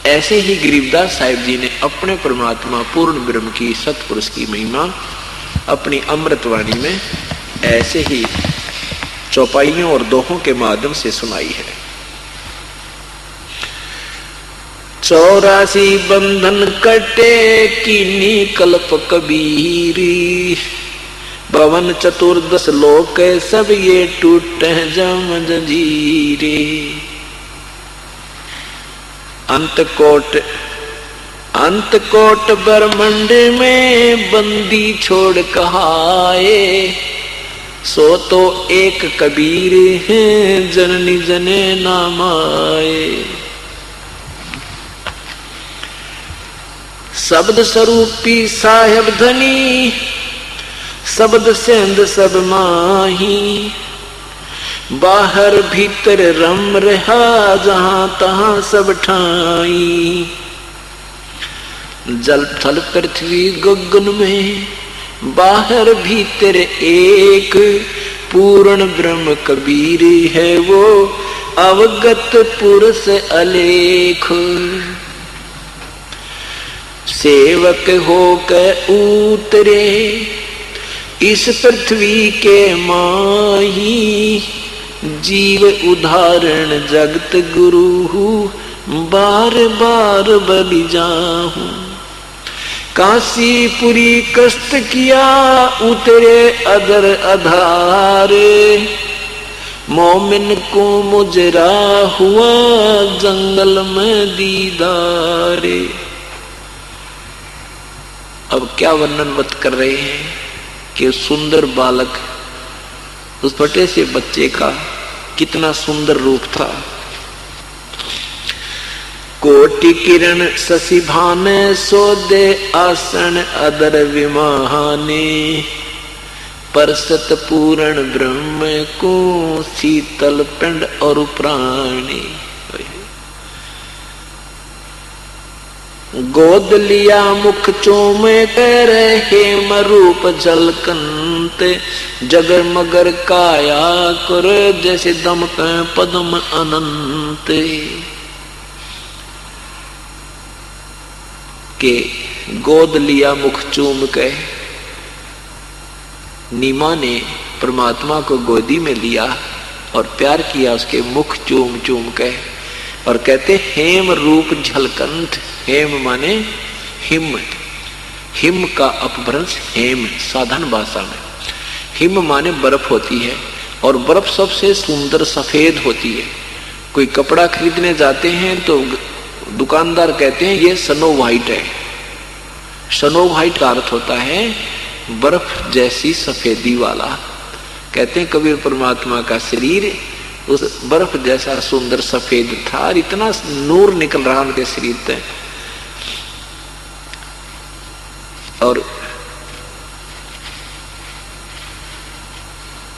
[SPEAKER 3] ऐसे ही गरीबदास साहिब जी ने अपने परमात्मा पूर्ण ब्रह्म की सतपुरुष की महिमा अपनी अमृतवाणी में ऐसे ही चौपाइयों और दोहों के माध्यम से सुनाई है। 84 बंधन कटे कीनी कल्प कबीरी, भवन चतुर्दश लोक सब ये टूटे जम जंजीरे। अंत कोट ब्रह्मंड में बंदी छोड़ कहाए, सो तो एक कबीर है जननी जने नाम आए। शब्द स्वरूपी साहेब धनी, शब्द सेंध सब माही, बाहर भीतर रम रहा जहां तहां सब ठाई। जल थल पृथ्वी गगन में बाहर भीतर एक, पूर्ण ब्रह्म कबीर है वो अवगत पुरुष अलेख। सेवक होकर उतरे इस पृथ्वी के माही, जीव उदाहरण जगत गुरु बार बार बलि जाहूं। काशीपुरी कष्ट किया उतरे अदर अधारे, मोमिन को मुजरा हुआ जंगल में दीदारे। अब क्या वर्णन मत कर रहे हैं कि सुंदर बालक, उस फटे से बच्चे का कितना सुंदर रूप था। कोटि किरण शशि भाने, सोदे आसन अदर विमाने, परसत पूर्ण ब्रह्म को शीतल पिंड और प्राणी। गोद लिया मुख चूम कर हेम रूप झलकंत, जगर मगर काया कर जैसे दमक पद्म अनंत। के गोद लिया मुख चूम के, नीमा ने परमात्मा को गोदी में लिया और प्यार किया उसके मुख चूम चूम के, और कहते हेम रूप झलकंत। हेम माने हिम, हिम का अपभ्रंश हेम साधारण भाषा में। हिम माने बर्फ होती है और बर्फ सबसे सुंदर सफेद होती है। कोई कपड़ा खरीदने जाते हैं तो दुकानदार कहते हैं ये स्नो व्हाइट है। स्नो व्हाइट का अर्थ होता है बर्फ जैसी सफेदी वाला। कहते हैं कबीर परमात्मा का शरीर उस बर्फ जैसा सुंदर सफेद था और इतना नूर निकल रहा उनके शरीर से। और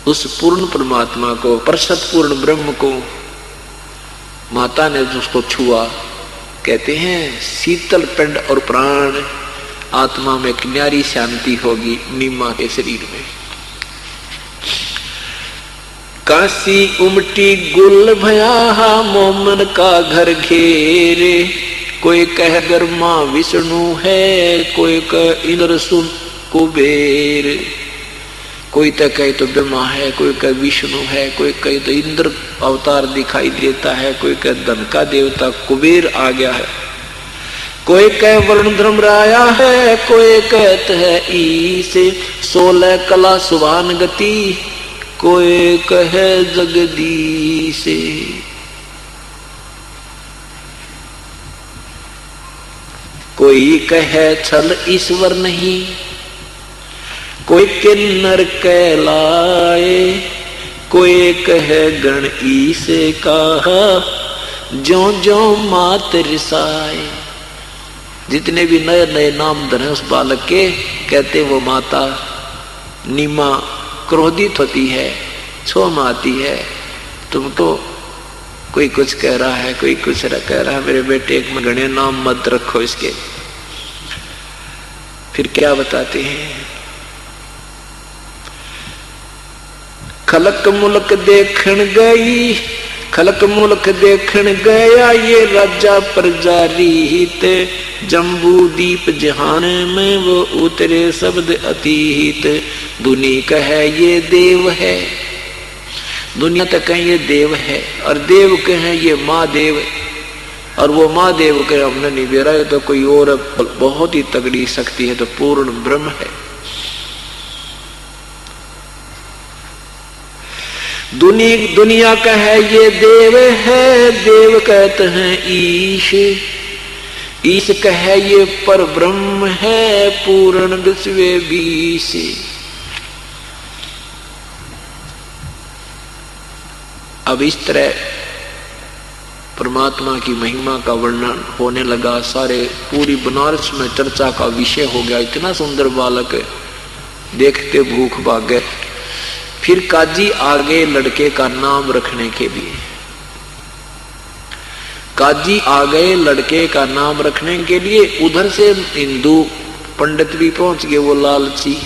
[SPEAKER 3] उस पूर्ण परमात्मा को, परसत पूर्ण ब्रह्म को माता ने उसको छुआ। कहते हैं शीतल पिंड और प्राण, आत्मा में एक न्यारी शांति होगी नीमा के शरीर में। काशी उमटी गुल भया मोमन का घर घेरे, कोई कह गरमा विष्णु है, कोई कह इंद्र सुन कुबेर। कोई तो कहे तो ब्रह्मा है, कोई कहे विष्णु है, कोई कहे तो इंद्र अवतार दिखाई देता है, कोई कहे धन का देवता कुबेर आ गया है, कोई कहे वरुण धर्मराया है, कोई कहते है ईसे 16 कला सुभान गति, कोई कहे जगदीश। कोई कहे छल ईश्वर नहीं, कोई किन्नर कहलाए, कोई कहे गण ईसे कहा, जो जो मात रिसाए। जितने भी नए नए नाम धरे उस बालक के, कहते वो माता नीमा क्रोधित होती है, छोम आती है। तुमको कोई कुछ कह रहा है, कोई कुछ कह रहा है, मेरे बेटे एक में गणे नाम मत रखो इसके। फिर क्या बताते हैं, खलक मुल्क देखण गई, खलक मुल्क देखण गया ये राजा प्रजा रीत, जम्बू दीप जहान में वो उतरे शब्द अतीत, दुनी कहे ये देव है, दुनिया तक कहें ये देव है, और देव कहें ये महादेव, और वो महादेव कहे हमने नहीं बेरा है तो कोई और बहुत ही तगड़ी शक्ति है, तो पूर्ण ब्रह्म है। दुनिया कहे ये देव है, देव कहते हैं ईश, ईश कहे ये पर ब्रह्म है, पूर्ण विश्व बीश। अब इस तरह परमात्मा की महिमा का वर्णन होने लगा, सारे पूरी बनारस में चर्चा का विषय हो गया। इतना सुंदर बालक देखते भूख भाग गए। फिर काजी आगे लड़के का नाम रखने के लिए, काजी आ गए लड़के का नाम रखने के लिए। उधर से हिंदू पंडित भी पहुंच गए, वो लालची,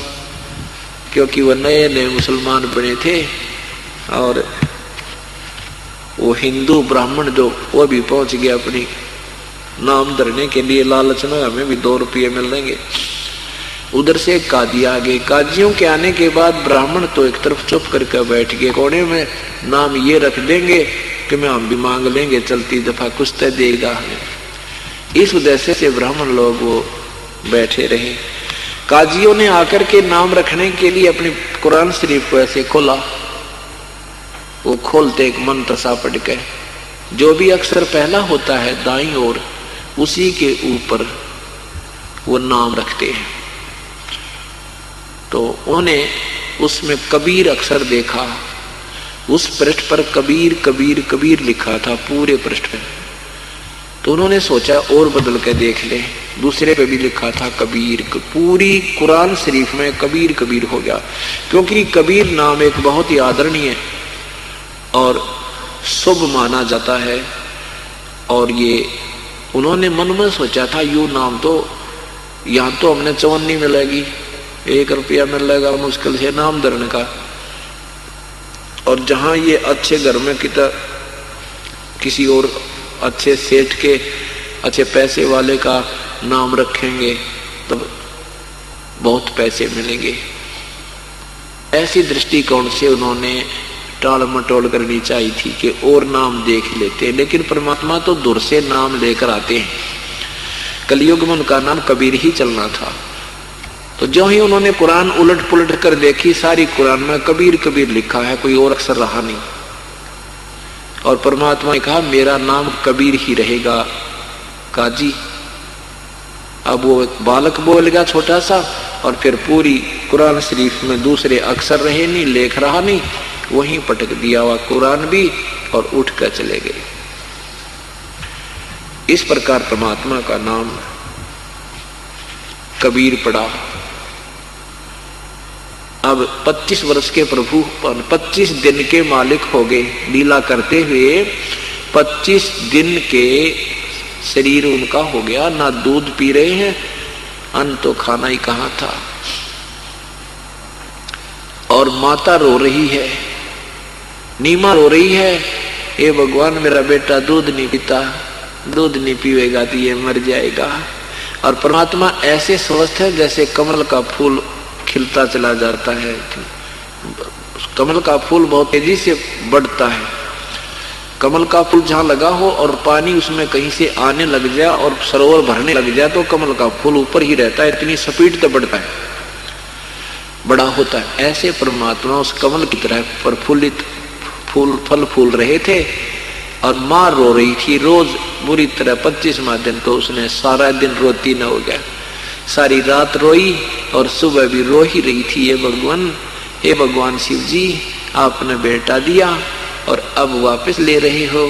[SPEAKER 3] क्योंकि वो नए नए मुसलमान बने थे, और वो हिंदू ब्राह्मण जो वो भी पहुंच गया अपनी नाम धरने के लिए, लालच में हमें भी 2 रुपये मिल देंगे। उधर से काजी आ गए। काजियों के आने के बाद ब्राह्मण तो एक तरफ चुप करके बैठ गए, कोने में नाम ये रख देंगे कि मैं हम भी मांग लेंगे, चलती दफा कुछ तय देगा हमें। इस उद्देश्य से ब्राह्मण लोग वो बैठे रहे। काजियों ने आकर के नाम रखने के लिए अपनी कुरान शरीफ को ऐसे खोला, वो खोलते एक मंत्र सा पढ़ के, जो भी अक्षर पहला होता है दाईं ओर, उसी के ऊपर वो नाम रखते हैं। तो उन्होंने उसमें कबीर अक्षर देखा, उस पृष्ठ पर कबीर कबीर कबीर लिखा था पूरे पृष्ठ पे। तो उन्होंने सोचा और बदल के देख ले, दूसरे पे भी लिखा था कबीर। पूरी कुरान शरीफ में कबीर कबीर हो गया, क्योंकि कबीर नाम एक बहुत ही आदरणीय और शुभ माना जाता है। और ये उन्होंने मन में सोचा था, यू नाम तो यहाँ तो हमने चवन्नी मिलेगी, 1 रुपया मिलेगा मुश्किल से नाम धरने का, और जहां ये अच्छे घर में किसी और अच्छे सेठ के अच्छे पैसे वाले का नाम रखेंगे तब तो बहुत पैसे मिलेंगे। ऐसी दृष्टिकोण से उन्होंने टाल मटोल करनी चाहिए थी कि और नाम देख लेते, लेकिन परमात्मा तो दूर से नाम लेकर आते हैं। कलयुग में उनका नाम कबीर ही चलना था। तो जो ही उन्होंने कुरान उलट पुलट कर देखी, सारी कुरान में कबीर कबीर लिखा है, कोई और अक्षर रहा नहीं। और परमात्मा ने कहा मेरा नाम कबीर ही रहेगा काजी। अब वो एक बालक बोल गया छोटा सा, और फिर पूरी कुरान शरीफ में दूसरे अक्षर रहे नहीं, लेख रहा नहीं, वहीं पटक दिया हुआ कुरान भी, और उठ कर चले गए। इस प्रकार परमात्मा का नाम कबीर पड़ा। अब 25 वर्ष के प्रभु 25 दिन के मालिक हो गए, लीला करते हुए 25 दिन के शरीर उनका हो गया। ना दूध पी रहे हैं, अन्न तो खाना ही कहाँ था। और माता रो रही है, नीमा रो रही है, हे भगवान मेरा बेटा दूध नहीं पीता, दूध नहीं पीवेगा तो ये मर जाएगा। और परमात्मा ऐसे स्वस्थ है जैसे कमल का फूल खिलता चला जाता है। कमल का फूल बहुत तेजी से बढ़ता है। कमल का फूल जहां लगा हो और पानी उसमें कहीं से आने लग जाए और सरोवर भरने लग जाए तो कमल का फूल ऊपर ही रहता है, इतनी स्पीड से बढ़ता है, बड़ा होता है। ऐसे परमात्मा उस कमल की तरह प्रफुल्लित फल फूल रहे थे। और मां रो रही थी रोज बुरी तरह। 25वां दिन तो उसने सारा दिन रोती न हो गया, सारी रात रोई और सुबह भी रो ही रही थी। हे भगवान शिव जी, आपने बेटा दिया और अब वापस ले रहे हो।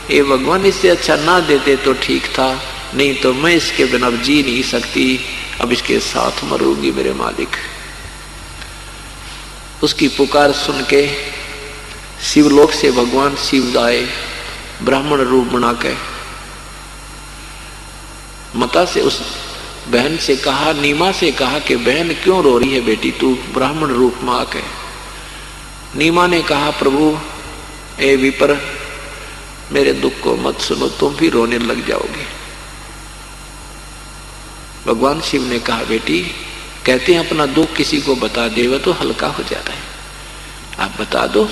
[SPEAKER 3] हे भगवान, इससे अच्छा ना देते तो ठीक था, नहीं तो मैं इसके बिना जी नहीं सकती, अब इसके साथ मरूंगी मेरे मालिक। उसकी पुकार सुन के शिवलोक से भगवान शिव आए ब्राह्मण रूप बना के। माता से उस बहन से कहा, नीमा से कहा कि बहन क्यों रो रही है बेटी, तू ब्राह्मण रूप में आके। नीमा ने कहा, प्रभु ए विपर, मेरे दुख को मत सुनो, तुम भी रोने लग जाओगे। भगवान शिव ने कहा, बेटी कहते हैं अपना दुख किसी को बता देवे तो हल्का हो जाता है, आप बता दो,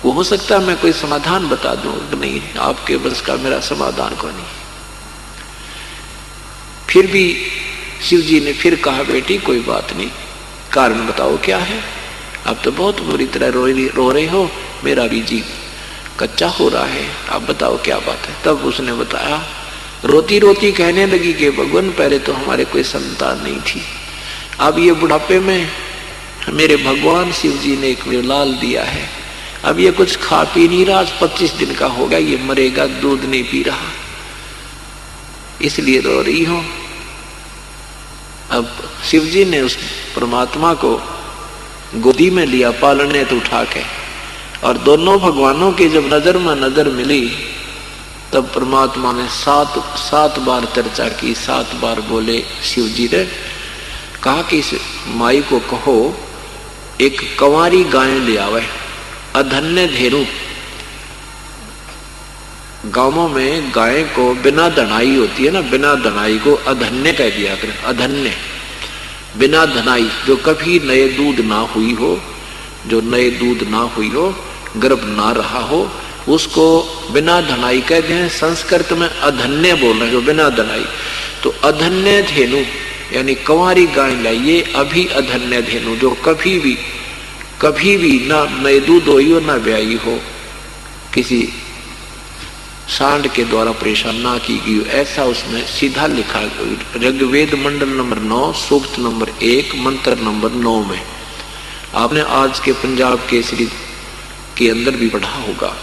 [SPEAKER 3] वो हो सकता है मैं कोई समाधान बता दूं। नहीं, आपके बस का मेरा समाधान को नहीं। फिर भी शिव जी ने फिर कहा, बेटी कोई बात नहीं, कारण बताओ क्या है, आप तो बहुत बुरी तरह रो रहे हो, मेरा भी जी कच्चा हो रहा है, आप बताओ क्या बात है। तब उसने बताया, रोती रोती कहने लगी कि भगवान पहले तो हमारे कोई संतान नहीं थी, अब ये बुढ़ापे में मेरे भगवान शिव जी ने एक लाल दिया है, अब ये कुछ खा पी नहीं रहा, 25 दिन का हो गया, ये मरेगा, दूध नहीं पी रहा, इसलिए रो रही हूं। अब शिव जी ने उस परमात्मा को गोदी में लिया पालने तो उठा के, और दोनों भगवानों की जब नजर में नजर मिली तब परमात्मा ने सात बार चर्चा की, 7 बार बोले। शिव जी ने कहा कि इस माई को कहो एक कंवारी गाय ले आवे, अधन्य धेनु। गांवों में गाय को बिना धनाई होती है ना, बिना धनाई को अधन्य कह दिया कर, अधन्य बिना धनाई, जो कभी नए दूध ना हुई हो, जो नए दूध ना हुई हो, गर्भ ना रहा हो, उसको बिना धनाई कहते हैं। संस्कृत में अधन्य बोल रहे हैं, जो बिना धनाई। तो अधन्य धेनु यानी कंवारी गाय लाइए, अभी अधन्य धेनु, जो कभी भी ना नए दूध हुई हो ना ब्याई हो, किसी सांड के द्वारा परेशान ना की गई, ऐसा उसमें सीधा लिखा। ऋग्वेद मंडल नंबर 9 सूक्त नंबर 1 मंत्र नंबर 9 में आपने आज के पंजाब केसरी के अंदर भी पढ़ा होगा।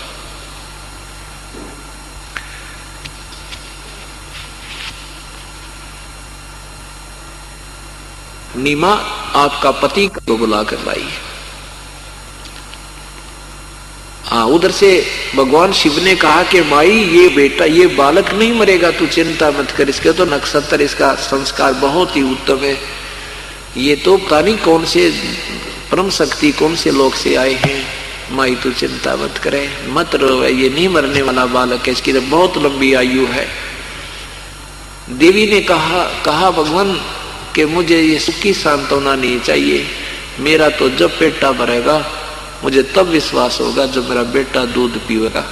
[SPEAKER 3] नीमा आपका पति को बुला कर लाई। उधर से भगवान शिव ने कहा कि माई ये बेटा, ये बालक नहीं मरेगा, तू चिंता मत कर, इसके तो नक्षत्र, इसका संस्कार बहुत ही उत्तम है, ये तो पता नहीं कौन से परम शक्ति कौन से लोग से आए हैं, माई तू चिंता मत करे, मत रो, ये नहीं मरने वाला बालक है, इसकी तो बहुत लंबी आयु है। देवी ने कहा भगवान कि मुझे ये सुखी सांत्वना नहीं चाहिए, मेरा तो जब पेटा भरेगा मुझे तब विश्वास होगा जब मेरा बेटा दूध पीएगा,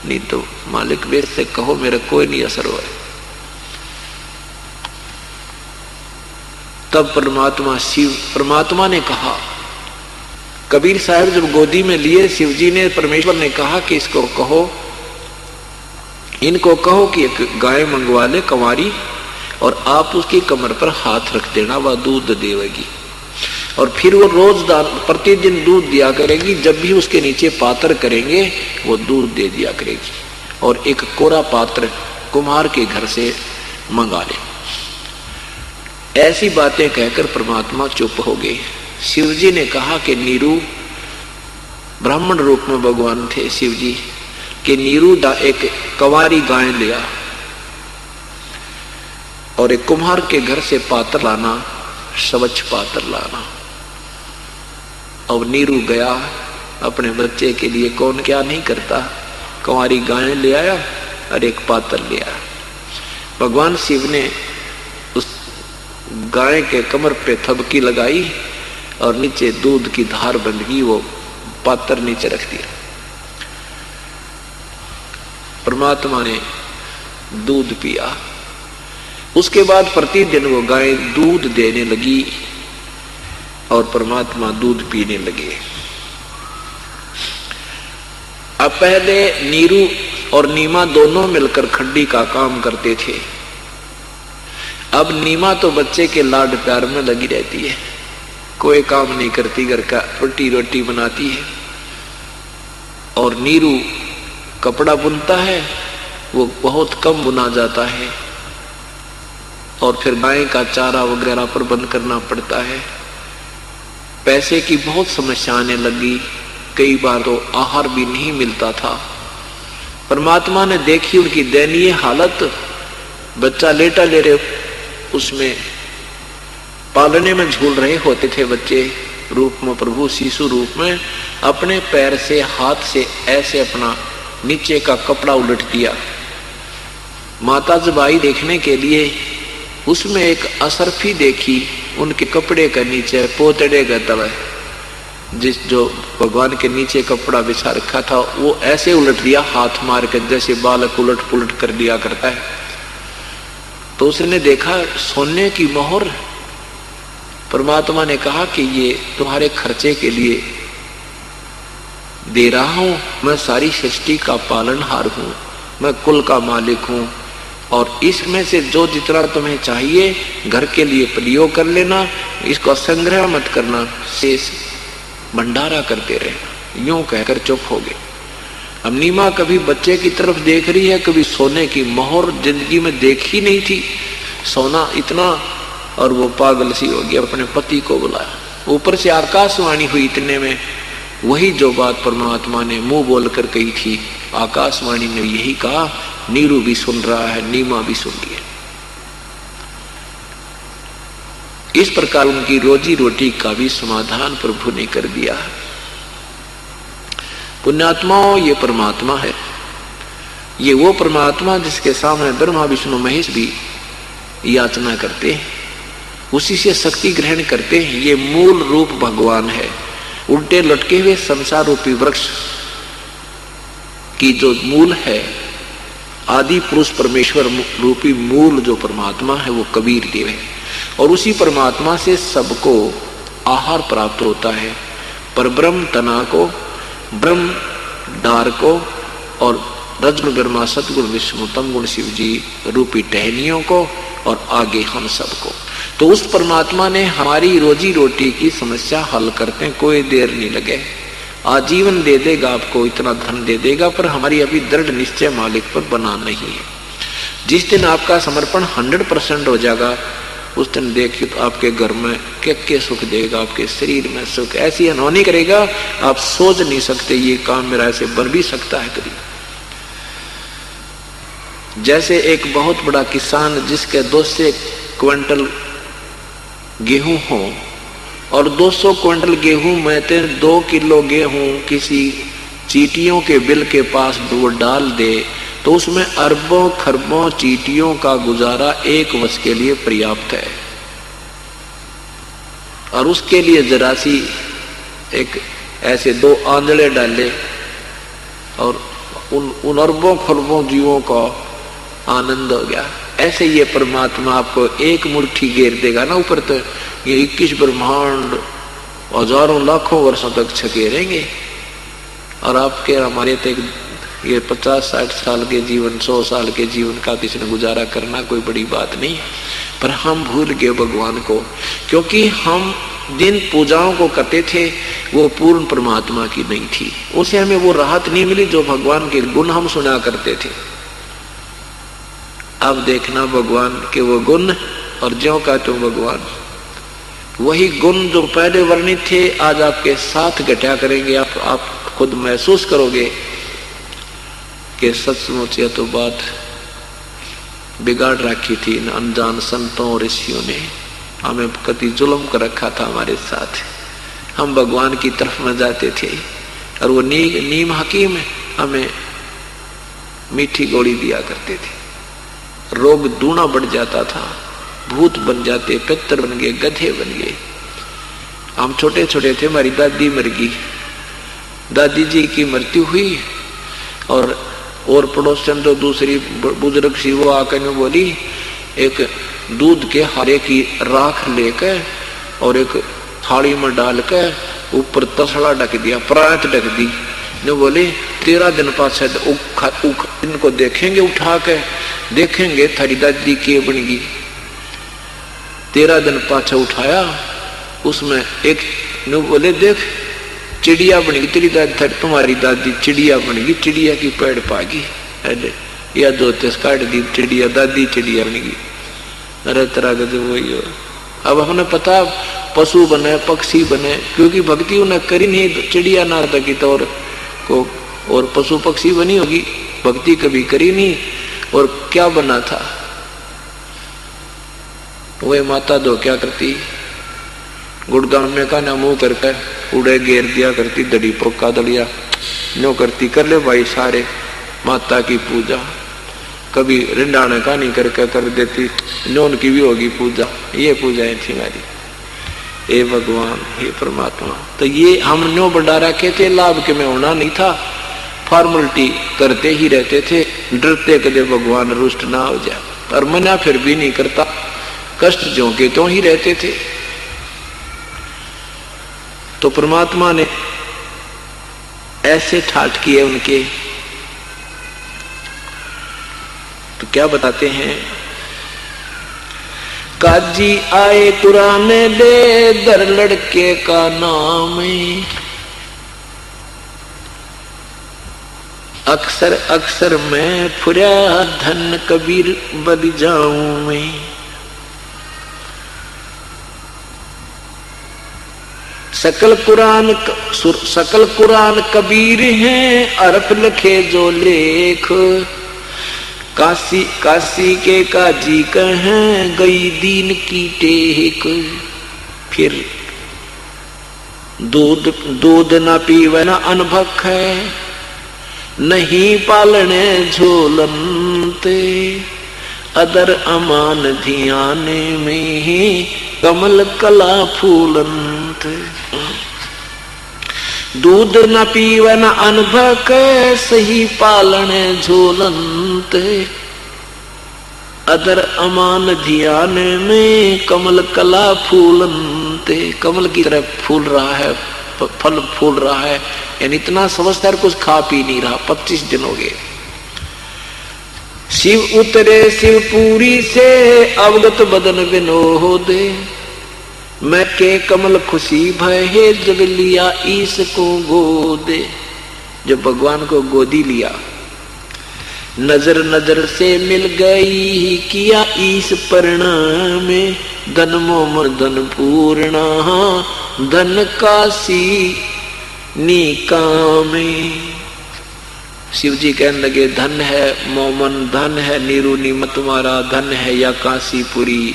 [SPEAKER 3] नहीं तो मालिक वेद से कहो मेरा कोई नहीं असर हो। तब परमात्मा ने कहा, कबीर साहब जब गोदी में लिए शिव जी ने, परमेश्वर ने कहा कि इसको कहो, इनको कहो कि एक गाय मंगवा ले कंवारी, और आप उसकी कमर पर हाथ रख देना, वह दूध देवेगी, और फिर वो रोज प्रतिदिन दूध दिया करेगी, जब भी उसके नीचे पात्र करेंगे वो दूध दे दिया करेगी, और एक कोरा पात्र कुम्हार के घर से मंगा ले। ऐसी बातें कहकर परमात्मा चुप हो गए। शिव जी ने कहा कि नीरू, ब्राह्मण रूप में भगवान थे शिव जी, कि नीरू एक कंवारी गाय लिया और एक कुम्हार के घर से पात्र लाना, स्वच्छ पात्र लाना। अब नीरू गया अपने बच्चे के लिए, कौन क्या नहीं करता, कंवारी गाय ले आया और एक पात्र ले आया। भगवान शिव ने उस गाय के कमर पे थबकी लगाई और नीचे दूध की धार बन गई, वो पात्र नीचे रख दिया। परमात्मा ने दूध पिया। उसके बाद प्रतिदिन वो गाय दूध देने लगी और परमात्मा दूध पीने लगे। अब पहले नीरू और नीमा दोनों मिलकर खड्डी का काम करते थे। अब नीमा तो बच्चे के लाड प्यार में लगी रहती है, कोई काम नहीं करती, घर का रोटी बनाती है। और नीरू कपड़ा बुनता है, वो बहुत कम बुना जाता है, और फिर गाय का चारा वगैरह प्रबंध करना पड़ता है। पैसे की बहुत समस्या आने लगी, कई बार तो आहार भी नहीं मिलता था। परमात्मा ने देखी उनकी दयनीय हालत, बच्चा लेटा ले रहे, उसमें पालने में झूल रहे होते थे बच्चे रूप में, प्रभु शिशु रूप में अपने पैर से हाथ से ऐसे अपना नीचे का कपड़ा उलट दिया। माता जबाई देखने के लिए उसमें एक असरफी देखी, उनके कपड़े का नीचे पोतड़े का तल जिस जो भगवान के नीचे कपड़ा बिछा रखा था वो ऐसे उलट दिया हाथ मार कर, जैसे बालक उलट पुलट कर दिया करता है। तो उसने देखा सोने की मोहर। परमात्मा ने कहा कि ये तुम्हारे खर्चे के लिए दे रहा हूं, मैं सारी सृष्टि का पालनहार हूं, मैं कुल का मालिक हूं, और इसमें से जो जितना तुम्हें चाहिए घर के लिए प्रयोग कर लेना, इसको संग्रह मत करना, शेष भंडारा करते रहना। यूं कहकर चुप हो गए। अब नीमा कभी बच्चे की तरफ देख रही है, कभी सोने की मोहर जिंदगी में देखी नहीं थी, सोना इतना, और वो पागल सी हो गई, अपने पति को बुलाया। ऊपर से आकाशवाणी हुई, इतने में वही जो बात परमात्मा ने मुंह बोलकर कही थी, आकाशवाणी ने यही कहा, नीरू भी सुन रहा है, नीमा भी सुन रही है। इस प्रकार उनकी रोजी रोटी का भी समाधान प्रभु ने कर दिया। पुण्यात्माओं, ये परमात्मा है, ये वो परमात्मा जिसके सामने ब्रह्मा विष्णु महेश भी याचना करते हैं, उसी से शक्ति ग्रहण करते हैं। ये मूल रूप भगवान है। उल्टे लटके हुए संसार रूपी वृक्ष की जो मूल है, आदि पुरुष परमेश्वर रूपी मूल जो परमात्मा है, वो कबीर देव है, और उसी परमात्मा से सबको आहार प्राप्त होता है। पर ब्रह्म तना को, ब्रह्म डार को, और रजगुण ब्रह्मा सतगुण विष्णु तम गुण शिव जी रूपी टहनियों को, और आगे हम सबको। तो उस परमात्मा ने हमारी रोजी रोटी की समस्या हल करते हैं, कोई देर नहीं लगे, आजीवन दे देगा आपको, इतना धन दे देगा, पर हमारी अभी दृढ़ निश्चय मालिक पर बना नहीं है। जिस दिन आपका समर्पण 100% हो जाएगा, उस दिन देखिए तो आपके घर में क्या सुख देगा, आपके शरीर में सुख ऐसी अनहोनी करेगा, आप सोच नहीं सकते ये काम मेरा ऐसे बन भी सकता है कभी। जैसे एक बहुत बड़ा किसान जिसके 200 क्विंटल गेहूं हो, और 200 क्विंटल गेहूं में से 2 किलो गेहूं किसी चींटियों के बिल के पास वो डाल दे, तो उसमें अरबों खरबों चींटियों का गुजारा एक वर्ष के लिए पर्याप्त है। और उसके लिए जरा सी एक ऐसे 2 आंधळे डाले, और उन अरबों खरबों जीवों का आनंद हो गया। ऐसे ये परमात्मा आपको एक मुट्ठी घेर देगा ना ऊपर, तो ये 21 ब्रह्मांड हजारों लाखों वर्षों तक छकेरेंगे, और आपके हमारे तक ये 50-60 साल के जीवन, 100 साल के जीवन का किसी ने गुजारा करना कोई बड़ी बात नहीं। पर हम भूल गए भगवान को, क्योंकि हम जिन पूजाओं को करते थे वो पूर्ण परमात्मा की नहीं थी, उसे हमें वो राहत नहीं मिली जो भगवान के गुण हम सुना करते थे। अब देखना भगवान के वो गुण, और ज्यों का त्यों भगवान, वही गुण जो पहले वर्णित थे आज आपके साथ घटा करेंगे। आप खुद महसूस करोगे कि सचमुच यह तो बात बिगाड़ रखी थी इन अनजान संतों और ऋषियों ने, हमें कति जुल्म कर रखा था हमारे साथ। हम भगवान की तरफ में जाते थे, और वो नीम हकीम हमें मीठी गोली दिया करते थे, रोग दूना बढ़ जाता था, भूत बन जाते, पितर बन गए, गधे बन गए। हम छोटे छोटे थे, हमारी दादी मर गई, दादी जी की मृत्यु हुई, और पड़ोसन तो दूसरी बुजुर्ग सी वो आकर बोली, एक दूध के हारे की राख लेकर और एक थाली में डालकर ऊपर तसड़ा ढक दिया, परात ढक दी, ने बोले 13 दिन पाछे इनको देखेंगे, उठा के देखेंगे थारी दादी के बन गई। 13 दिन पाछे उठाया, उसमें एक ने बोले देख चिड़िया बन गई, तेरी दादी तुम्हारी दादी चिड़िया बन गई, चिड़िया की पेड़ पागी, या दो तेज काट दी चिड़िया, दादी चिड़िया बन गई। अरे तरह का वही हो। अब हमने पता पशु बने, पक्षी बने, क्योंकि भक्ति उन्हें करी नहीं। चिड़िया नारद की तौर को और पशु पक्षी बनी होगी, भक्ति कभी करी नहीं। और क्या बना था? वही माता दो क्या करती, गुड़गाम में का ना मुंह करके उड़े घेर दिया करती, दड़ी पोका दलिया नो करती, कर ले भाई सारे माता की पूजा। कभी रिंडाने का नहीं करके कर देती, नोन की भी होगी पूजा। ये पूजाएं थी हमारी। हे भगवान, हे परमात्मा, तो ये हम नो बढ़ा रखे थे, लाभ के में होना नहीं था, फॉर्मेलिटी करते ही रहते थे, डरते कदे भगवान रुष्ट ना हो जाए। और मना फिर भी नहीं करता, कष्ट झोंके तो ही रहते थे। तो परमात्मा ने ऐसे ठाठ किए उनके, तो क्या बताते हैं? काजी आए कुरान दे, दर लड़के का नाम, अक्सर अक्सर मैं फुरा धन कबीर बल जाऊं मैं। सकल कुरान कबीर हैं, अरफ लखे जो लेख, काशी के काजी कहें गई दीन की टेक। फिर दूध न पीवे न अनभक है, नहीं पालने झोलनते, अदर अमान ध्याने में कमल कला फूलंत। दूध न पीवे न अनभक, सही पालने झोलंत, अदर अमान ध्याने में कमल कला फूलंते। कमल की तरह फूल रहा है, फल फूल रहा है, यानी इतना समझदार, कुछ खा पी नहीं रहा। 25 दिन हो गए। शिव उतरे शिवपुरी से, अवगत बदन विनोद, मैं के कमल खुशी भय जब लिया ईश को गोदे। जब भगवान को गोदी लिया, नजर नजर से मिल गई, किया ईश परिणाम, धन मोमर धन पूर्णा, धन काशी निकामे। शिव जी कहने लगे, धन है मोमन, धन है नीरू नीम तुम्हारा, धन है या काशीपुरी,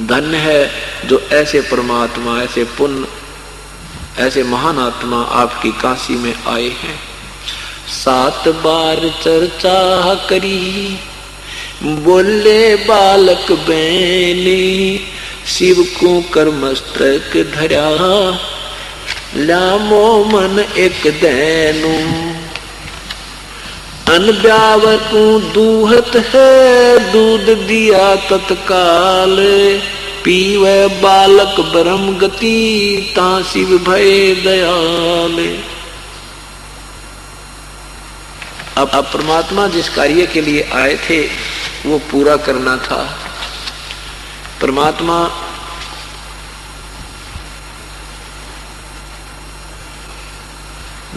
[SPEAKER 3] धन है जो ऐसे परमात्मा, ऐसे पुण्य, ऐसे महान आत्मा आपकी काशी में आए हैं। 7 बार चर्चा करी, बोले बालक बैने, शिव को कर मस्तक धरा, लामो मन एक दैनु। अनब्याव को दूहत है, दूध दिया तत्काल, पीवे बालक ब्रह्म गति, ता शिव भय दयाल। अब परमात्मा जिस कार्य के लिए आए थे वो पूरा करना था। परमात्मा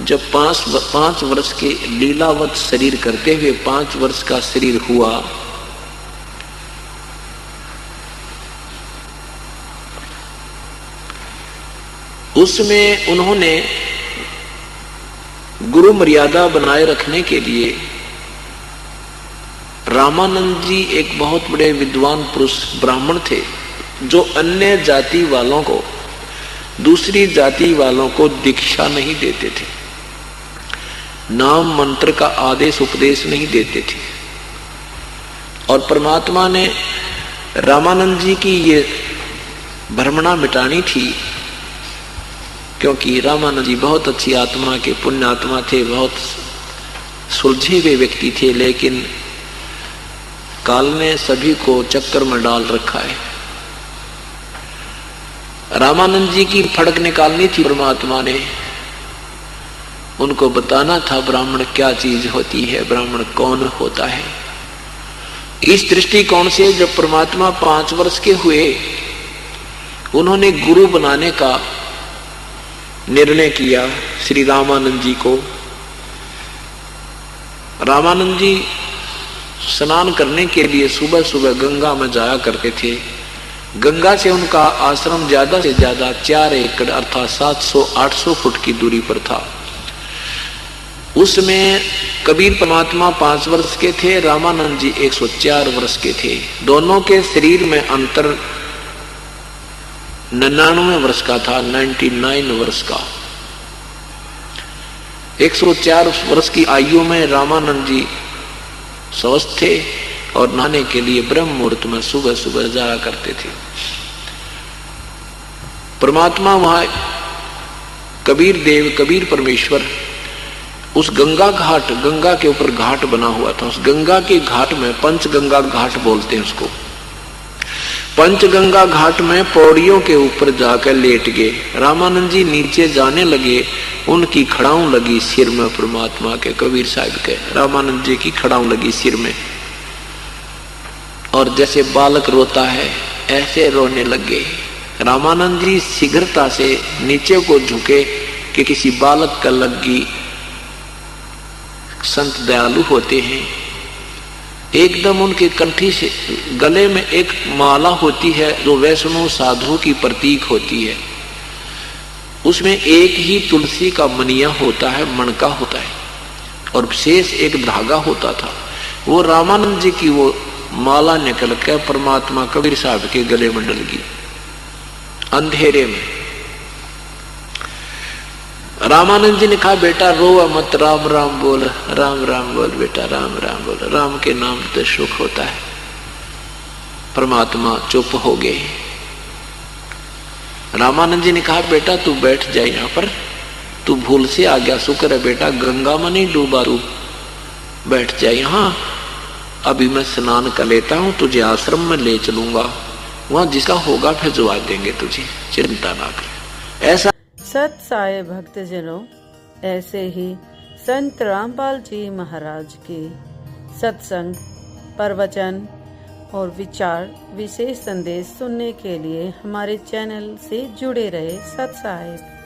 [SPEAKER 3] जब 5 वर्ष के लीलावत शरीर करते हुए 5 वर्ष का शरीर हुआ, उसमें उन्होंने गुरु मर्यादा बनाए रखने के लिए रामानंद जी एक बहुत बड़े विद्वान पुरुष ब्राह्मण थे, जो अन्य जाति वालों को, दूसरी जाति वालों को दीक्षा नहीं देते थे, नाम मंत्र का आदेश उपदेश नहीं देते थे। और परमात्मा ने रामानंद जी की ये भ्रमणा मिटानी थी, क्योंकि रामानंद जी बहुत अच्छी आत्मा के पुण्य आत्मा थे, बहुत सुलझे हुए व्यक्ति थे, लेकिन काल ने सभी को चक्कर में डाल रखा है। रामानंद जी की फड़क निकालनी थी परमात्मा ने, उनको बताना था ब्राह्मण क्या चीज होती है, ब्राह्मण कौन होता है। इस दृष्टिकोण से जब परमात्मा 5 वर्ष के हुए, उन्होंने गुरु बनाने का निर्णय किया श्री रामानंद जी को। रामानंद जी स्नान करने के लिए सुबह सुबह गंगा में जाया करते थे, गंगा से उनका आश्रम ज्यादा से ज्यादा 4 एकड़ अर्थात 700-800 फुट की दूरी पर था। उसमें कबीर परमात्मा 5 वर्ष के थे, रामानंद जी 104 वर्ष के थे। दोनों के शरीर में अंतर 99 वर्ष का था, 99 वर्ष का। 104 वर्ष की आयु में रामानंद जी स्वस्थ थे और नहाने के लिए ब्रह्म मुहूर्त में सुबह सुबह जाया करते थे। परमात्मा वहां कबीर देव, कबीर परमेश्वर उस गंगा घाट, गंगा के ऊपर घाट बना हुआ था, उस गंगा के घाट में पंचगंगा घाट बोलते हैं उसको। पंचगंगा घाट में पौड़ियों के ऊपर जाकर लेट गए। रामानंद जी नीचे जाने लगे, उनकी खड़ाऊ लगी सिर में, परमात्मा के, कबीर साहब के, रामानंद जी की खड़ाऊ लगी सिर में। और जैसे बालक रोता है ऐसे रोने लगे। रामानंद जी शीघ्रता से नीचे को झुके कि किसी बालक का लगी। संत दयालु होते हैं। एकदम उनके कंठी से, गले में एक माला होती है जो वैष्णव साधुओं की प्रतीक होती है। उसमें एक ही तुलसी का मनिया होता है, मणका होता है, और शेष एक धागा होता था। वो रामानंद जी की वो माला निकल कर परमात्मा कबीर साहब के गले में डल गई अंधेरे में। रामानंद जी ने कहा, बेटा रो मत, राम राम बोल, राम राम बोल बेटा, राम राम बोल, राम के नाम से सुख होता है। परमात्मा चुप हो गए। रामानंद जी ने कहा, बेटा तू बैठ जाए यहां पर, तू भूल से आ गया, शुक्र है बेटा गंगा में नहीं डूबा, तू बैठ जाए यहां, अभी मैं स्नान कर लेता हूं, तुझे आश्रम में ले चलूंगा, वहां जिसका होगा भिजवा देंगे तुझे, चिंता ना कर। ऐसा
[SPEAKER 1] सत साई भक्तजनों, ऐसे ही संत रामपाल जी महाराज के सत्संग, प्रवचन और विचार, विशेष संदेश सुनने के लिए हमारे चैनल से जुड़े रहे। सत साई।